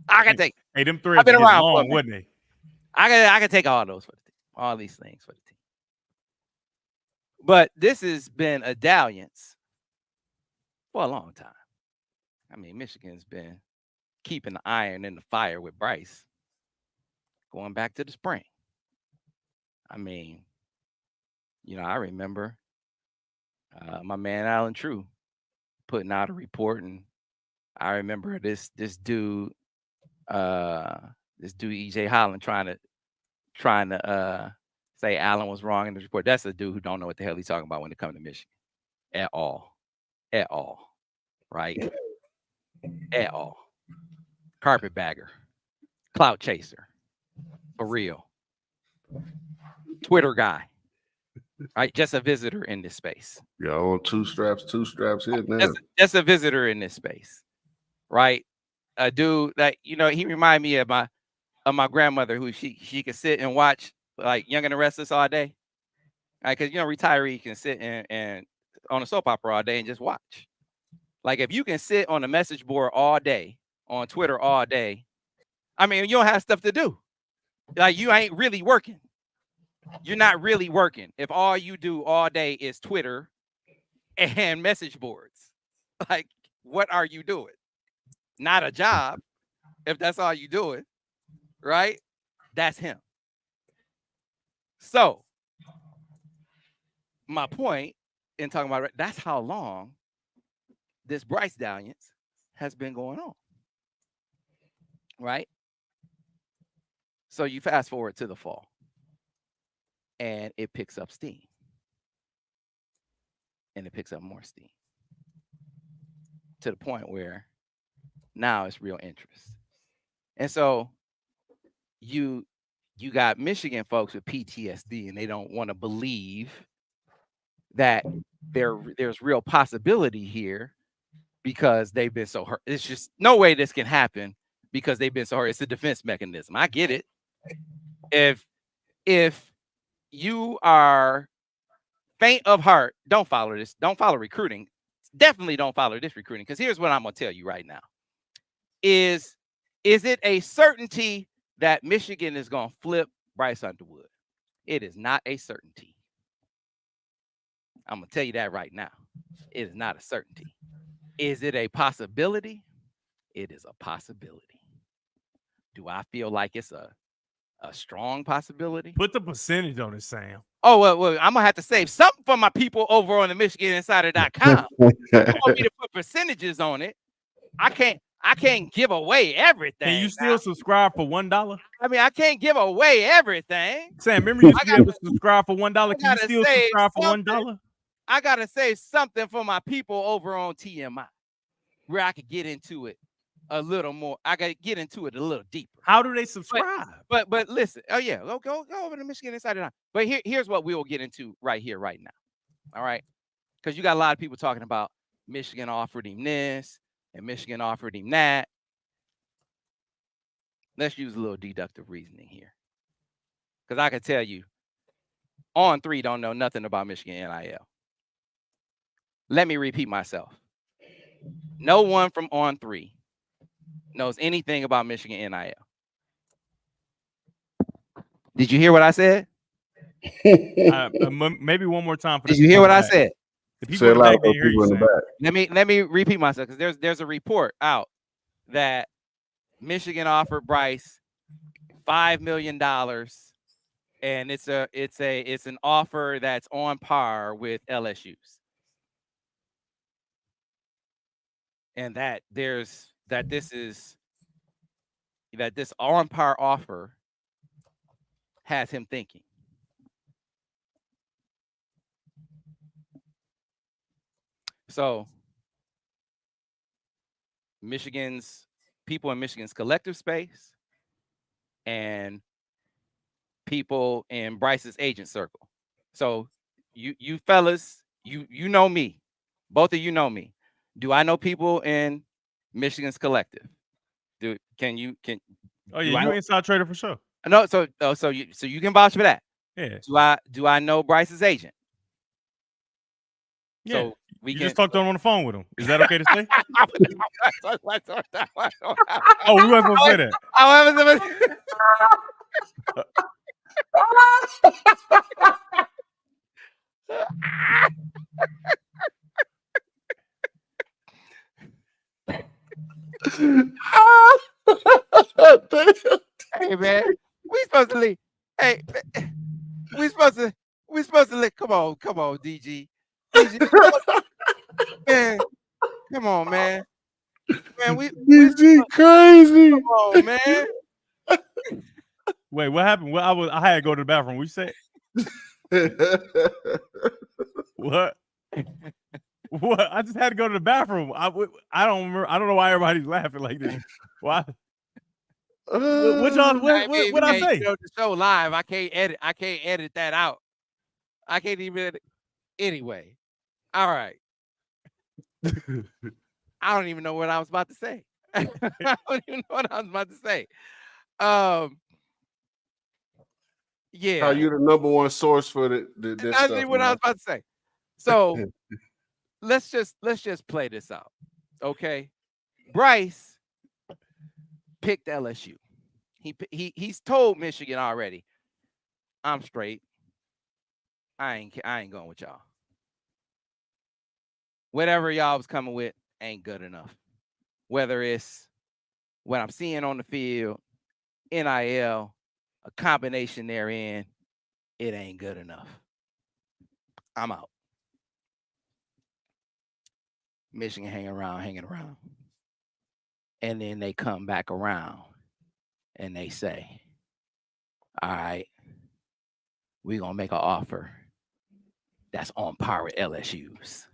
I can take.
Hey, them three.
I've been around
long,
for a minute.
wouldn't they?
I can take all those for the team. All these things for the team. But this has been a dalliance for a long time. I mean, Michigan's been keeping the iron in the fire with Bryce going back to the spring. I mean, you know, I remember my man Alan True putting out a report, and I remember this dude EJ Holland trying to say Allen was wrong in the report. That's a dude who don't know what the hell he's talking about when it comes to Michigan at all, right? At all. Carpetbagger, clout chaser, for real, Twitter guy, right? Just a visitor in this space.
Yeah, on two straps here now.
Just a visitor in this space, right? A dude that, you know, he reminded me of my grandmother, who she could sit and watch like Young and the Restless all day, right? Because, you know, retiree can sit and on a soap opera all day and just watch. Like, if you can sit on a message board all day, on Twitter all day, I mean, you don't have stuff to do. Like, you ain't really working. You're not really working if all you do all day is Twitter and message boards. Like, what are you doing? Not a job, if that's all you doing, right? That's him. So, my point in talking about, that's how long this Bryce dalliance has been going on, right? So you fast forward to the fall, and it picks up steam, and it picks up more steam to the point where now it's real interest. And so you got Michigan folks with PTSD, and they don't want to believe that there's real possibility here because they've been so hurt. It's just no way this can happen because they've been so hurt. It's a defense mechanism. I get it. If you are faint of heart, don't follow this. Don't follow recruiting. Definitely don't follow this recruiting, because here's what I'm going to tell you right now. Is it a certainty that Michigan is going to flip Bryce Underwood? It is not a certainty. I'm going to tell you that right now. It is not a certainty. Is it a possibility? It is a possibility. Do I feel like it's a strong possibility?
Put the percentage on it, Sam.
Oh, well, I'm going to have to save something for my people over on the MichiganInsider.com. You want me to put percentages on it? I can't give away everything.
Can you still subscribe for $1?
I mean, I can't give away everything.
Sam, remember you used to be able to subscribe for $1? Can you still subscribe for $1?
I got to say something for my people over on TMI, where I could get into it a little more. I got to get into it a little deeper.
How do they subscribe?
But listen. Oh, yeah. Go over to Michigan Insider. But here's what we will get into right here, right now. All right? Because you got a lot of people talking about Michigan offered him this. and Michigan offered him that. Let's use a little deductive reasoning here. Because I can tell you, On 3 don't know nothing about Michigan NIL. Let me repeat myself. No one from On 3 knows anything about Michigan NIL. Did you hear what I said?
Maybe one more time.
Did you hear what I said?
The people in the back didn't hear you saying.
Let me repeat myself, because there's a report out that Michigan offered Bryce $5 million, and it's an offer that's on par with LSU's, and that this on par offer has him thinking. So people in Michigan's collective space and people in Bryce's agent circle. So you fellas, you know me. Both of you know me. Do I know people in Michigan's collective? Can you
Oh yeah, you inside trader for sure.
No, so you can vouch for that.
Yeah.
Do I know Bryce's agent?
Yeah.
So
you just talked on the phone with him. Is that okay to say? Oh, we weren't supposed to say that.
Hey man, we supposed to leave. Hey, we supposed to leave. Come on, DG. Man, come on, man. Man,
DG crazy.
Come on, man.
Wait, what happened? Well, I had to go to the bathroom. What you said? What? What? I just had to go to the bathroom. I don't remember. I don't know why everybody's laughing like this. Why? What I say?
You know, the show live. I can't edit that out. I can't even. Anyway, all right. I don't even know what I was about to say. I don't even know what I was about to say. Yeah.
How you the number one source for this
That's
stuff?
what I was about to say. So let's just play this out. Okay. Bryce picked LSU. He's told Michigan already, I'm straight. I ain't going with y'all. Whatever y'all was coming with ain't good enough. Whether it's what I'm seeing on the field, NIL, a combination therein, it ain't good enough. I'm out. Michigan hanging around. And then they come back around and they say, all right, we're going to make an offer that's on par with LSU's.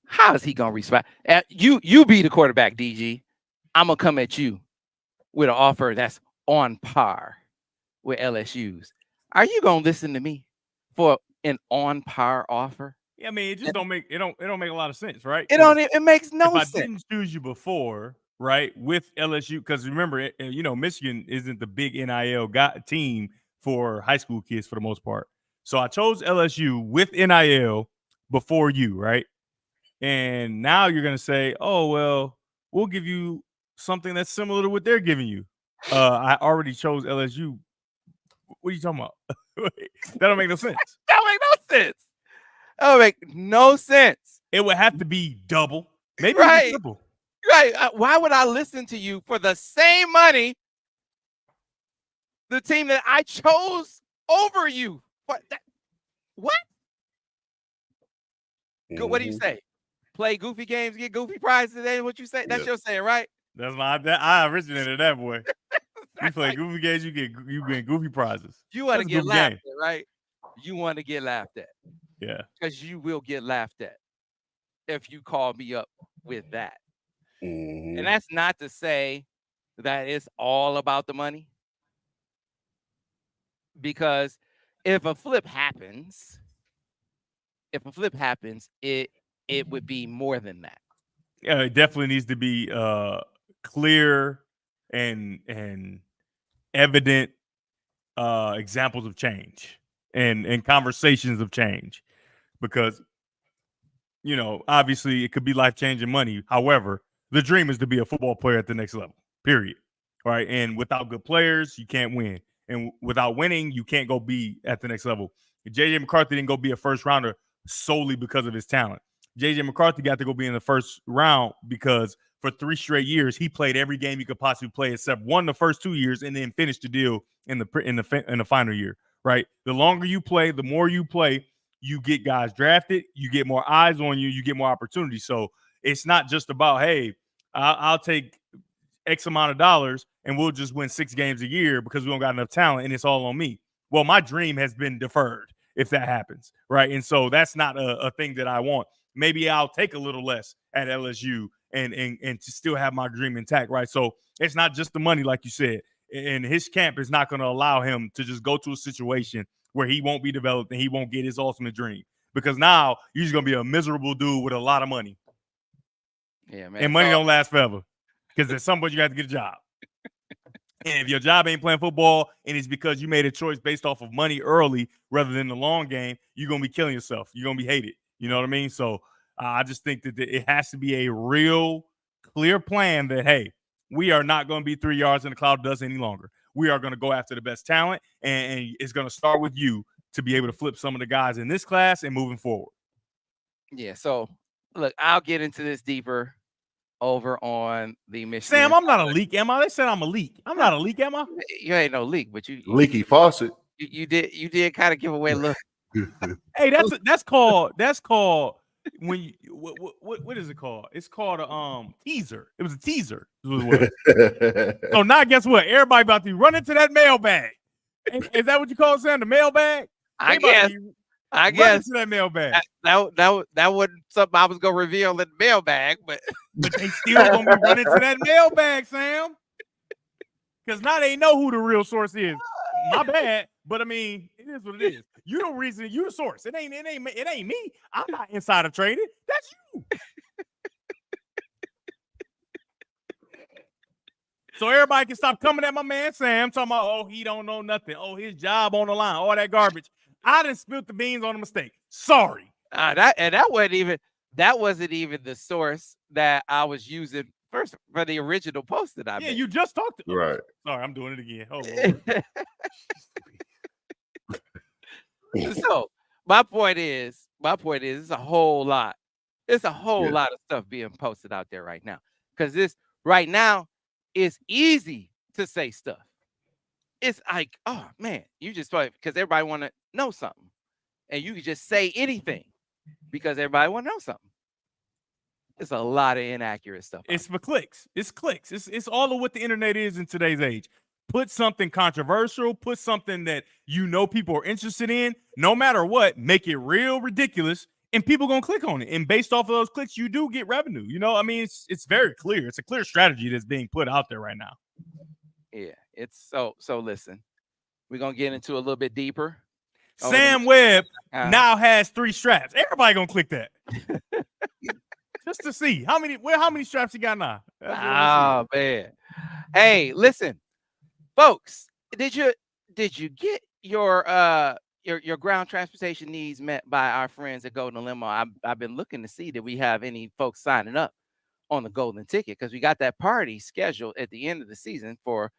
How is he going to respond? You be the quarterback, DG. I'm going to come at you with an offer that's on par with LSU's. Are you going to listen to me for an on par offer?
Yeah, I mean, it just don't make a lot of sense, right?
It makes no sense.
If I didn't choose you before, right, with LSU, because remember, Michigan isn't the big NIL team for high school kids for the most part. So I chose LSU with NIL before you, right? And now you're gonna say, oh well, we'll give you something that's similar to what they're giving you. I already chose LSU. What are you talking about? That don't make no sense.
That don't make no sense. That don't make no sense.
It would have to be double, maybe
right.
triple.
Right. Why would I listen to you for the same money? The team that I chose over you. What? Mm-hmm. What do you say? Play goofy games, get goofy prizes. Ain't what you say? That's your saying, right?
That's not that. I originated that, boy. You play goofy games, you get goofy prizes.
You want to get laughed at, right? You want to get laughed at.
Yeah.
Because you will get laughed at if you call me up with that.
Mm-hmm.
And that's not to say that it's all about the money. Because if a flip happens, it would be more than that.
It definitely needs to be clear and evident examples of change and conversations of change, because obviously it could be life-changing money. However, the dream is to be a football player at the next level, period. Right? And without good players, you can't win. And without winning, you can't go be at the next level. JJ McCarthy didn't go be a first rounder solely because of his talent. JJ McCarthy got to go be in the first round because for 3 straight years he played every game he could possibly play except one the first 2 years, and then finished the deal in the final year. Right? The longer you play, the more you play, you get guys drafted, you get more eyes on you, you get more opportunities. So it's not just about, hey, I'll take X amount of dollars and we'll just win 6 games a year because we don't got enough talent and it's all on me. Well, my dream has been deferred if that happens, right? And so that's not a thing that I want. Maybe I'll take a little less at LSU and to still have my dream intact, right? So it's not just the money, like you said. And his camp is not going to allow him to just go to a situation where he won't be developed and he won't get his ultimate dream, because now you're just going to be a miserable dude with a lot of money.
Yeah, man.
And money don't last forever, because at some point you got to get a job. And if your job ain't playing football and it's because you made a choice based off of money early rather than the long game, you're going to be killing yourself. You're going to be hated. You know what I mean? So I just think that it has to be a real clear plan that, hey, we are not going to be 3 yards in the cloud dust any longer. We are going to go after the best talent, and it's going to start with you to be able to flip some of the guys in this class and moving forward.
Yeah, so look, I'll get into this deeper over on the Michigan.
Sam, I'm not a leak, am I? They said I'm a leak. I'm not a leak, am I?
You ain't no leak, but you
Leaky faucet.
you did kind of give away a look.
Hey, that's called when you what is it called? It's called a teaser. It was a teaser. So now guess what? Everybody about to run into that mailbag. Is that what you call it, Sam? The mailbag?
I guess
into that mailbag.
That wasn't something I was gonna reveal in the mailbag, but
they still gonna be running to that mailbag, Sam. Because now they know who the real source is. My bad, but I mean, it is what it is. You the reason, you the source. It ain't me. I'm not insider trading. That's you. So everybody can stop coming at my man Sam, talking about, oh, he don't know nothing. Oh, his job on the line. All that garbage. I done spilled the beans on a mistake. Sorry.
That wasn't even the source that I was using first for the original post that I made.
Yeah, you just talked to
right.
Sorry, I'm doing it again. Oh,
Lord. So my point is, it's a whole lot. It's a whole lot of stuff being posted out there right now. Because this right now is easy to say stuff. It's like, oh man, you just thought, because everybody want to know something. And you can just say anything because everybody want to know something. It's a lot of inaccurate stuff.
It's for clicks. It's clicks. It's all of what the internet is in today's age. Put something controversial, put something that people are interested in, no matter what, make it real ridiculous, and people gonna click on it. And based off of those clicks, you do get revenue. I mean, it's very clear. It's a clear strategy that's being put out there right now.
Yeah, it's so listen, we're gonna get into a little bit deeper.
Sam Webb now has 3 straps. Everybody gonna click that. Just to see how many straps he got now.
Oh man. Hey, listen, folks, did you get your ground transportation needs met by our friends at Golden Limo? I've been looking to see that we have any folks signing up on the Golden Ticket, because we got that party scheduled at the end of the season for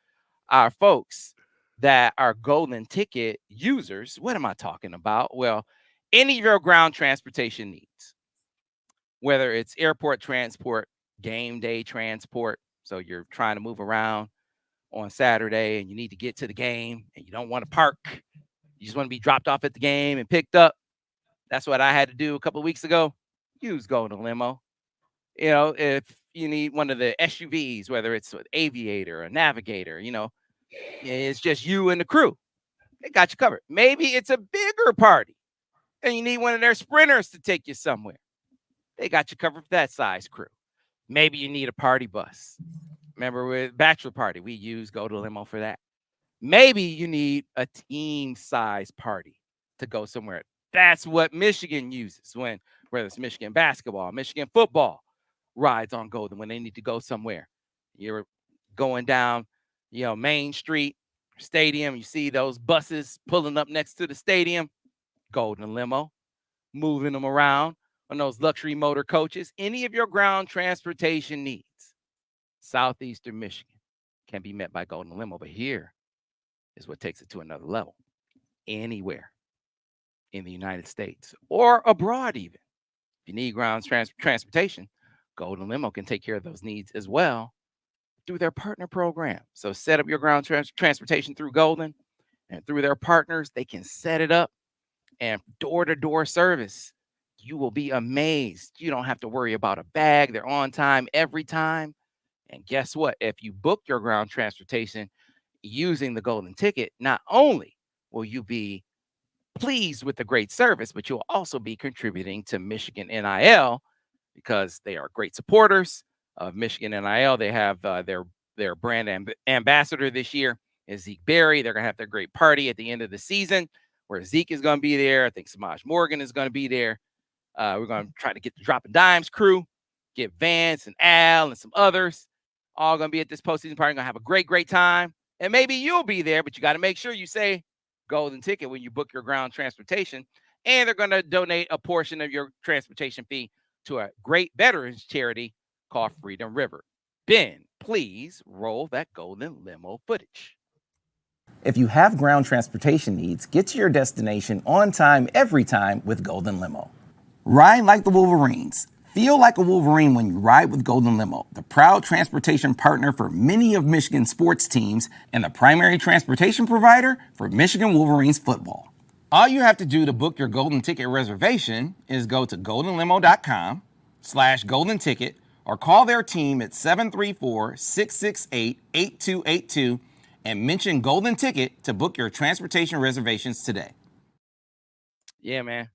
our folks that are Golden Ticket users. What am I talking about? Well, any of your ground transportation needs, whether it's airport transport, game day transport, so you're trying to move around on Saturday and you need to get to the game and you don't want to park, you just want to be dropped off at the game and picked up. That's what I had to do a couple of weeks ago. Use Golden Limo. If you need one of the SUVs, whether it's an Aviator, a Navigator, it's just you and the crew. They got you covered. Maybe it's a bigger party and you need one of their Sprinters to take you somewhere. They got you covered for that size crew. Maybe you need a party bus. Remember with Bachelor Party, we use Golden Limo for that. Maybe you need a team size party to go somewhere. That's what Michigan uses whether it's Michigan basketball, Michigan football, rides on Golden when they need to go somewhere. You're going down, Main Street, stadium. You see those buses pulling up next to the stadium. Golden limo, moving them around on those luxury motor coaches. Any of your ground transportation needs, Southeastern Michigan, can be met by Golden Limo. But here is what takes it to another level. Anywhere in the United States or abroad, even if you need ground transportation, Golden Limo can take care of those needs as well through their partner program. So set up your ground transportation through Golden, and through their partners, they can set it up and door-to-door service. You will be amazed. You don't have to worry about a bag. They're on time every time. And guess what? If you book your ground transportation using the Golden Ticket, not only will you be pleased with the great service, but you'll also be contributing to Michigan NIL because they are great supporters of Michigan NIL. They have their brand ambassador this year is Zeke Berry. They're going to have their great party at the end of the season where Zeke is going to be there. I think Samaj Morgan is going to be there. We're going to try to get the Droppin Dimes crew, get Vance and Al and some others, all going to be at this postseason party. Going to have a great, great time. And maybe you'll be there, but you got to make sure you say Golden Ticket when you book your ground transportation. And they're going to donate a portion of your transportation fee to a great veterans charity called Freedom River. Ben, please roll that Golden Limo footage.
If you have ground transportation needs, get to your destination on time, every time with Golden Limo. Ride like the Wolverines. Feel like a Wolverine when you ride with Golden Limo, the proud transportation partner for many of Michigan's sports teams and the primary transportation provider for Michigan Wolverines football. All you have to do to book your Golden Ticket reservation is go to goldenlimo.com/golden ticket or call their team at 734-668-8282 and mention Golden Ticket to book your transportation reservations today.
Yeah, man.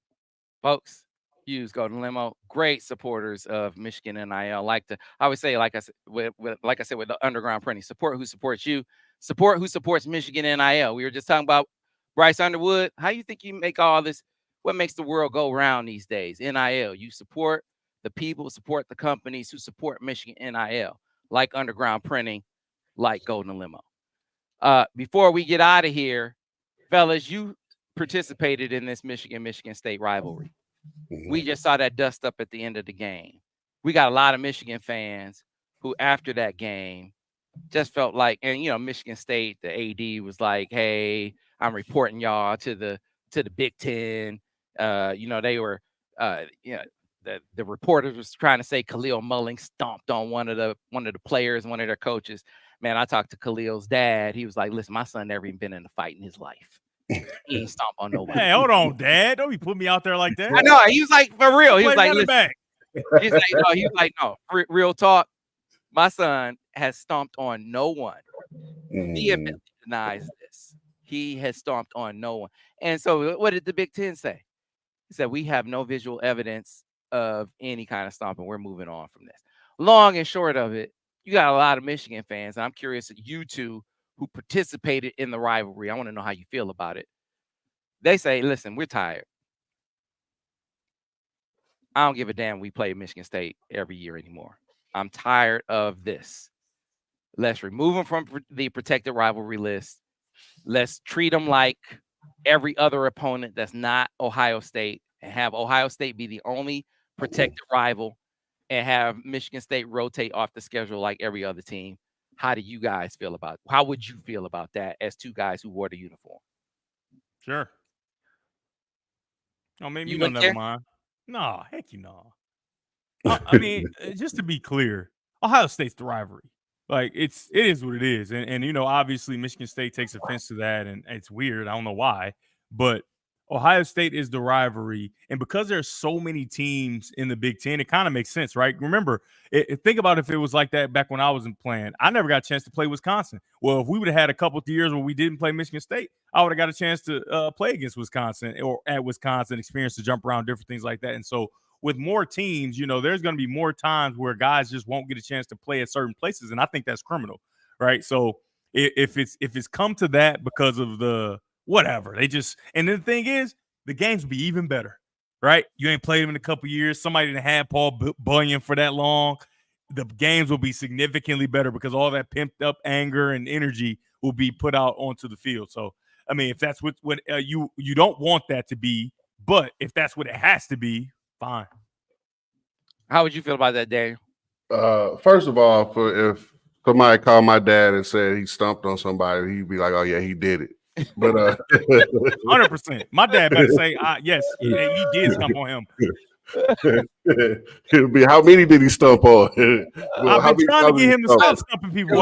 Folks, use Golden Limo. Great supporters of Michigan NIL. I always say, like I said with the underground printing, support who supports you, support who supports Michigan NIL. We were just talking about Bryce Underwood. How you think you make all this? What makes the world go round these days? NIL. You support the people, support the companies who support Michigan NIL, like underground printing, like Golden Limo. Before we get out of here, fellas, you participated in this Michigan State rivalry. We just saw that dust up at the end of the game. We got a lot of Michigan fans who, after that game, just felt like, and Michigan State, the AD was like, "Hey, I'm reporting y'all to the Big Ten." They were, the reporters was trying to say Khalil Mulling stomped on one of the players, one of their coaches. Man, I talked to Khalil's dad. He was like, "Listen, my son never even been in a fight in his life. He ain't stomp on nobody."
Hey, hold on, Dad. Don't be putting me out there like that.
I know. He was like, for real. He was like, "Listen."
Back.
He's like, no, real talk. My son has stomped on no one. Vehemently denies this. He has stomped on no one. And so what did the Big Ten say? He said, we have no visual evidence of any kind of stomping. We're moving on from this. Long and short of it, you got a lot of Michigan fans. And I'm curious, you two who participated in the rivalry, I want to know how you feel about it. They say, listen, we're tired. I don't give a damn we play Michigan State every year anymore. I'm tired of this. Let's remove them from the protected rivalry list. Let's treat them like every other opponent that's not Ohio State, and have Ohio State be the only protected rival, and have Michigan State rotate off the schedule like every other team. How do you guys feel about it? How would you feel about that as two guys who wore the uniform?
Sure. Oh, maybe
You
you don't
wouldn't
never
care?
mind. No, heck you no. I mean, just to be clear, Ohio State's the rivalry. Like it is what it is. And obviously Michigan State takes offense to that, and it's weird. I don't know why, but Ohio State is the rivalry. And because there's so many teams in the Big Ten, it kind of makes sense, right? Remember, think about if it was like that back when I was playing. I never got a chance to play Wisconsin. Well, if we would have had a couple of years where we didn't play Michigan State, I would have got a chance to play against Wisconsin or at Wisconsin, experience to jump around, different things like that. And so with more teams, there's going to be more times where guys just won't get a chance to play at certain places. And I think that's criminal, right? So if it's come to that because of the whatever, and then the thing is, the games will be even better, right? You ain't played them in a couple years. Somebody didn't have Paul Bunyan for that long. the games will be significantly better because all that pimped up anger and energy will be put out onto the field. So, I mean, if that's what you don't want that to be, but if that's what it has to be, fine.
How would you feel about that, Daniel?
First of all, if somebody called my dad and said he stumped on somebody, he'd be like, "Oh yeah, he did it." But
100%. My dad better say, yes, he did stump on him.
It'll be, how many did he stump on? Well,
I've been trying to get him to stop stumping people.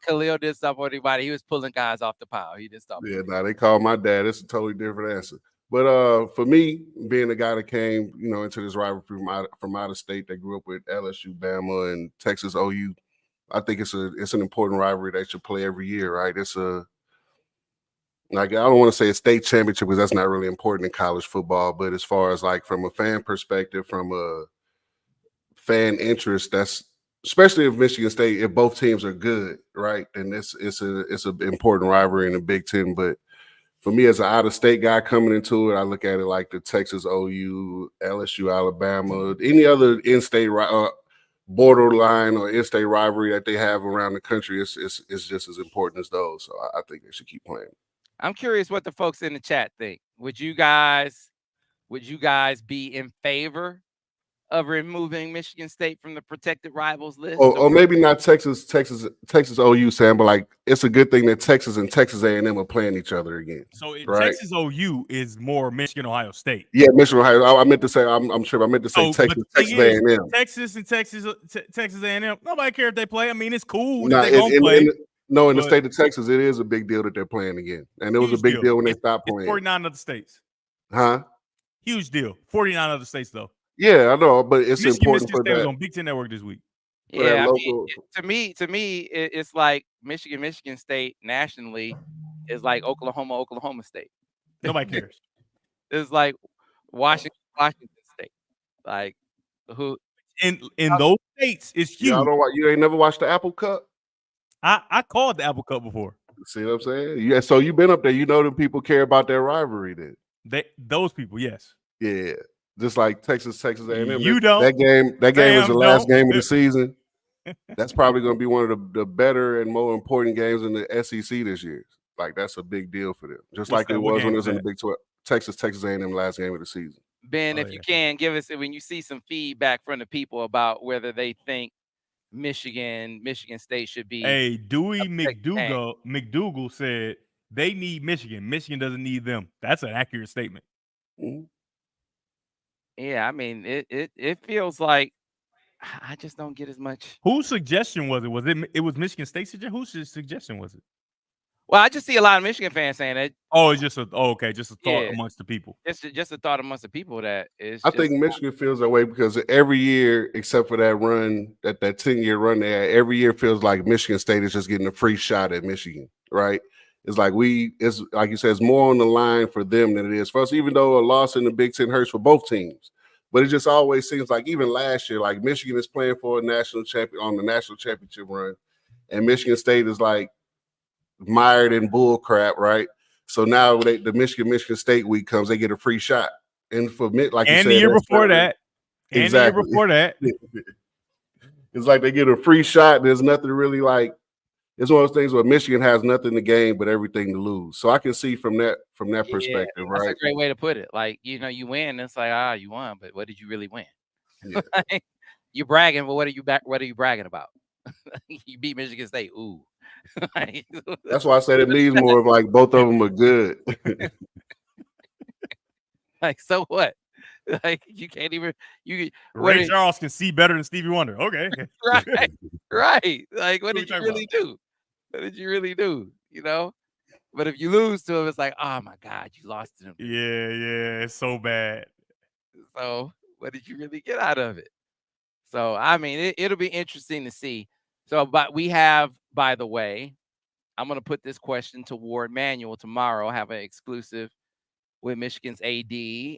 Khalil did stump on anybody. He was pulling guys off the pile. He did stump.
Yeah, they called my dad. It's a totally different answer. But for me, being the guy that came, into this rivalry from out of state, that grew up with LSU, Bama, and Texas OU, I think it's an important rivalry that should play every year, right? It's I don't want to say a state championship because that's not really important in college football, but as far as like from a fan perspective, from a fan interest, that's especially if Michigan State, if both teams are good, right? And it's an important rivalry in the Big Ten. But for me, as an out-of-state guy coming into it, I look at it like the Texas OU, LSU, Alabama, any other in-state borderline or in-state rivalry that they have around the country. It's just as important as those. So I think they should keep playing.
I'm curious what the folks in the chat think. Would you guys be in favor of removing Michigan State from the protected rivals list?
Or maybe not Texas OU, Sam, but like it's a good thing that Texas and Texas A&M are playing each other again.
So
right?
Texas OU is more Michigan Ohio State.
Yeah, Michigan Ohio. I meant to say I'm sure. I meant to say Texas A&M.
Texas and Texas A&M. Nobody cares if they play. I mean, it's cool that they don't play.
In the state of Texas, it is a big deal that they're playing again. And it was a big deal when they stopped playing.
49 other states.
Huh?
Huge deal. 49 other states, though.
Yeah, I know, but it's important for
State
that.
Was on Big Ten Network this week.
Yeah, to me, it's like Michigan State nationally is like Oklahoma State.
Nobody cares.
It's like Washington State. Like who
in those states is huge.
Y'all know what? You ain't never watched the Apple Cup?
I called the Apple Cup before.
See what I'm saying? Yeah. So you've been up there. You know the people care about their rivalry. Then
those people, yes.
Yeah. Just like Texas A&M.
You don't.
That game is the last game of the season. That's probably going to be one of the better and more important games in the SEC this year. Like that's a big deal for them. Just like it was when it was in the Big 12. Texas A&M last game of the season.
Ben, if you can give us, when you see some feedback from the people about whether they think Michigan State should be.
Hey, Dewey McDougal said they need Michigan. Michigan doesn't need them. That's an accurate statement.
Mm-hmm.
Yeah, I mean, it feels like I just don't get as much.
Whose suggestion was it? It was Michigan State's suggestion? Whose suggestion was it?
Well, I just see a lot of Michigan fans saying that.
Oh, it's just a thought amongst the people.
Just a thought amongst the people that is.
I think Michigan feels that way because every year, except for that run, that 10-year run they had, every year feels like Michigan State is just getting a free shot at Michigan, right? It's like it's like you said, it's more on the line for them than it is for us, even though a loss in the Big Ten hurts for both teams. But it just always seems like even last year, like Michigan is playing for a national champion on the national championship run, and Michigan State is like mired in bull crap, right? So now the Michigan State week comes, they get a free shot. And for like you said,
the year before that,
exactly.
And the year before that,
it's like they get a free shot. There's nothing really like. It's one of those things where Michigan has nothing to gain but everything to lose. So I can see from that perspective, right?
That's a great way to put it. like you win, it's like you won, but what did you really win? Yeah. You're bragging, but what are you bragging about? You beat Michigan State. Ooh.
That's why I said it needs more of like both of them are good.
Like, so what? Like you can't even
Ray Charles can see better than Stevie Wonder. Okay.
Right. Like what did you really do? What did you really do? But if you lose to him, it's like, oh my God, you lost to him.
Yeah, it's so bad.
So what did you really get out of it? So I mean, it'll be interesting to see. So, but we have, by the way, I'm going to put this question to Ward Manuel tomorrow. Have an exclusive with Michigan's AD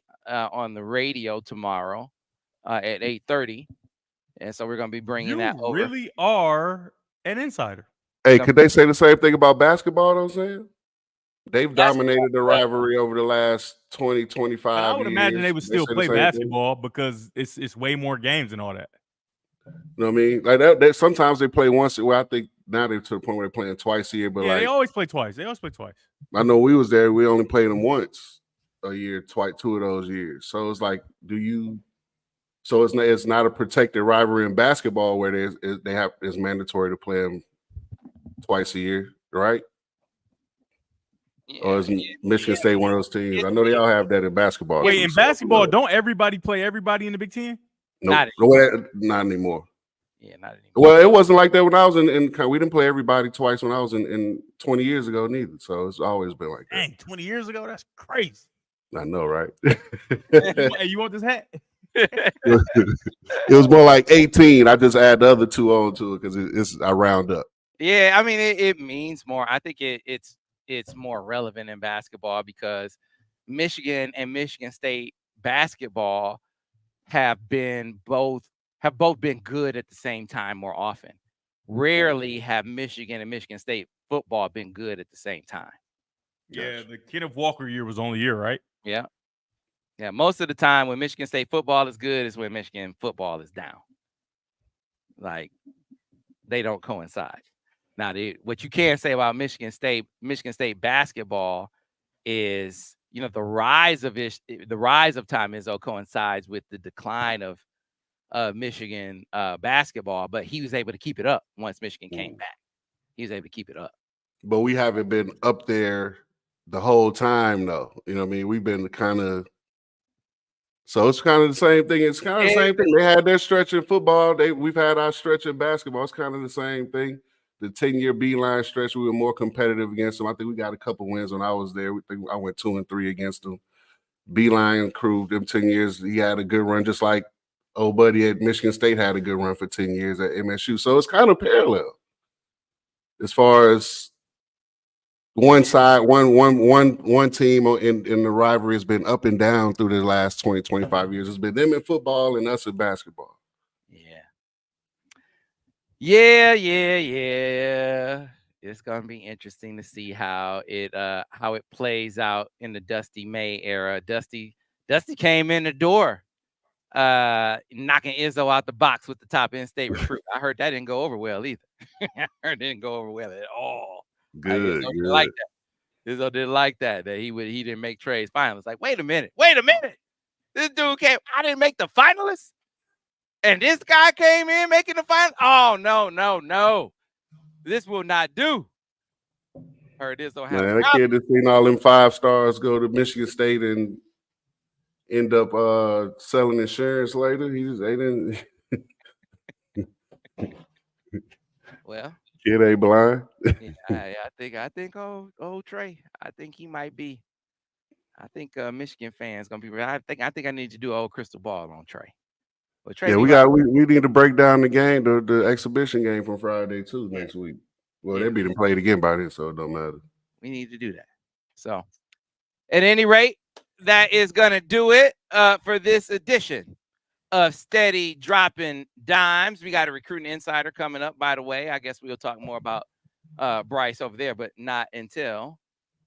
on the radio tomorrow at 8:30. And so we're going to be bringing that over.
You really are an insider.
Hey, could they say the same thing about basketball, though, Sam? They've dominated the rivalry over the last 20, 25 years.
I would imagine they would still play basketball because it's way more games and all that.
You know what I mean? Like that sometimes they play once. Well, I think now they're to the point where they're playing twice a year. But
Yeah,
like
they always play twice.
I know we was there. We only played them once a year, twice 2 of those years. So it's like, So it's not a protected rivalry in basketball where it's mandatory to play them twice a year, right? Or is Michigan State one of those teams? I know they all have that in basketball.
Wait,
too,
in
so,
basketball, don't everybody play everybody in the Big Ten?
Nope. Not anymore.
Yeah, not anymore.
Well, it wasn't like that when I was in we didn't play everybody twice when I was in 20 years ago neither. So it's always been like that.
Dang, 20 years ago? That's crazy.
I know, right?
Hey, you want this hat?
It was more like 18. I just add the other 2 on to it because I round up.
Yeah, I mean it means more. I think it's more relevant in basketball because Michigan and Michigan State basketball have both been good at the same time more often. Rarely have Michigan and Michigan State football been good at the same time.
Yeah, the Kenneth Walker year was only a year, right?
Yeah. Yeah, most of the time when Michigan State football is good is when Michigan football is down. Like, they don't coincide. Now, what you can say about Michigan State basketball is, the rise of Tom Izzo coincides with the decline of Michigan basketball, but he was able to keep it up once Michigan came back. He was able to keep it up.
But we haven't been up there the whole time, though. You know what I mean? We've been so it's kind of the same thing. It's kind of the same thing. They had their stretch in football. We've had our stretch in basketball. It's kind of the same thing. The 10-year Beeline stretch, we were more competitive against them. I think we got a couple wins when I was there. I went 2-3 against them. Beeline crew, them 10 years, he had a good run, just like old buddy at Michigan State had a good run for 10 years at MSU. So it's kind of parallel as far as one side, one team in the rivalry has been up and down through the last 20, 25 years. It's been them in football and us in basketball.
Yeah. It's gonna be interesting to see how it plays out in the Dusty May era. Dusty came in the door, knocking Izzo out the box with the top in-state recruit. I heard that didn't go over well either. I heard it didn't go over well at all.
Good.
Like that. Izzo didn't like that he didn't make trades finalists. Like, wait a minute. This dude came. I didn't make the finalists, and this guy came in making the final. Oh no. This will not do. Heard this don't have.
Man, that kid has seen all them 5 stars go to Michigan State and end up selling insurance later. They didn't.
Well,
kid ain't blind.
I think old Trey. I think he might be. I think Michigan fans gonna be. I think I need to do an old crystal ball on Trey. Well, Trey,
Yeah, we need to break down the game, the exhibition game from Friday too next week. Well, they'll be played again by then, so it don't matter.
We need to do that. So, at any rate, that is gonna do it for this edition of Steady Dropping Dimes. We got a recruiting insider coming up, by the way. I guess we'll talk more about Bryce over there, but not until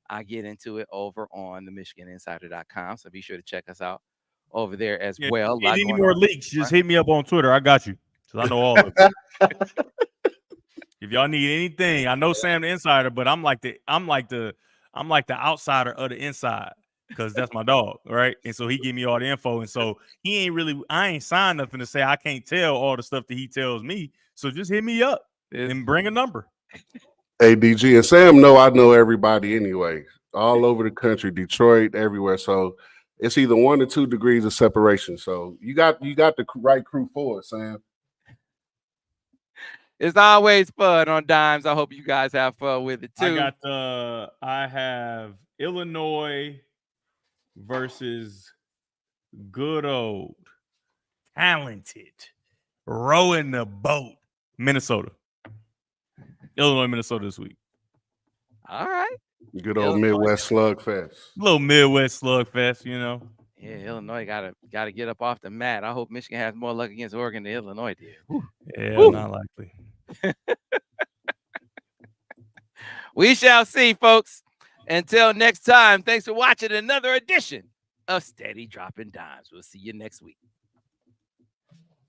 I get into it over on the MichiganInsider.com. So be sure to check us out over there as well.
If you need any more leaks, just hit me up on Twitter. I got you. Because I know all of it. If y'all need anything, I know Sam the insider, but I'm like the outsider of the inside. Because that's my dog, right? And so he give me all the info. And so I ain't signed nothing to say I can't tell all the stuff that he tells me. So just hit me up and bring a number.
Hey, DG and Sam I know everybody anyway. All over the country, Detroit, everywhere. So it's either 1 or 2 degrees of separation. So you got the right crew for it, Sam.
It's always fun on Dimes. I hope you guys have fun with it too.
I have Illinois versus good old talented rowing the boat Minnesota. Illinois, Minnesota this week.
All right.
Good old Midwest slugfest.
Little Midwest slugfest, you know.
Yeah, Illinois gotta get up off the mat. I hope Michigan has more luck against Oregon than Illinois did. Whew.
Yeah,
Whew.
Not likely.
We shall see, folks. Until next time, thanks for watching another edition of Steady Dropping Dimes. We'll see you next week.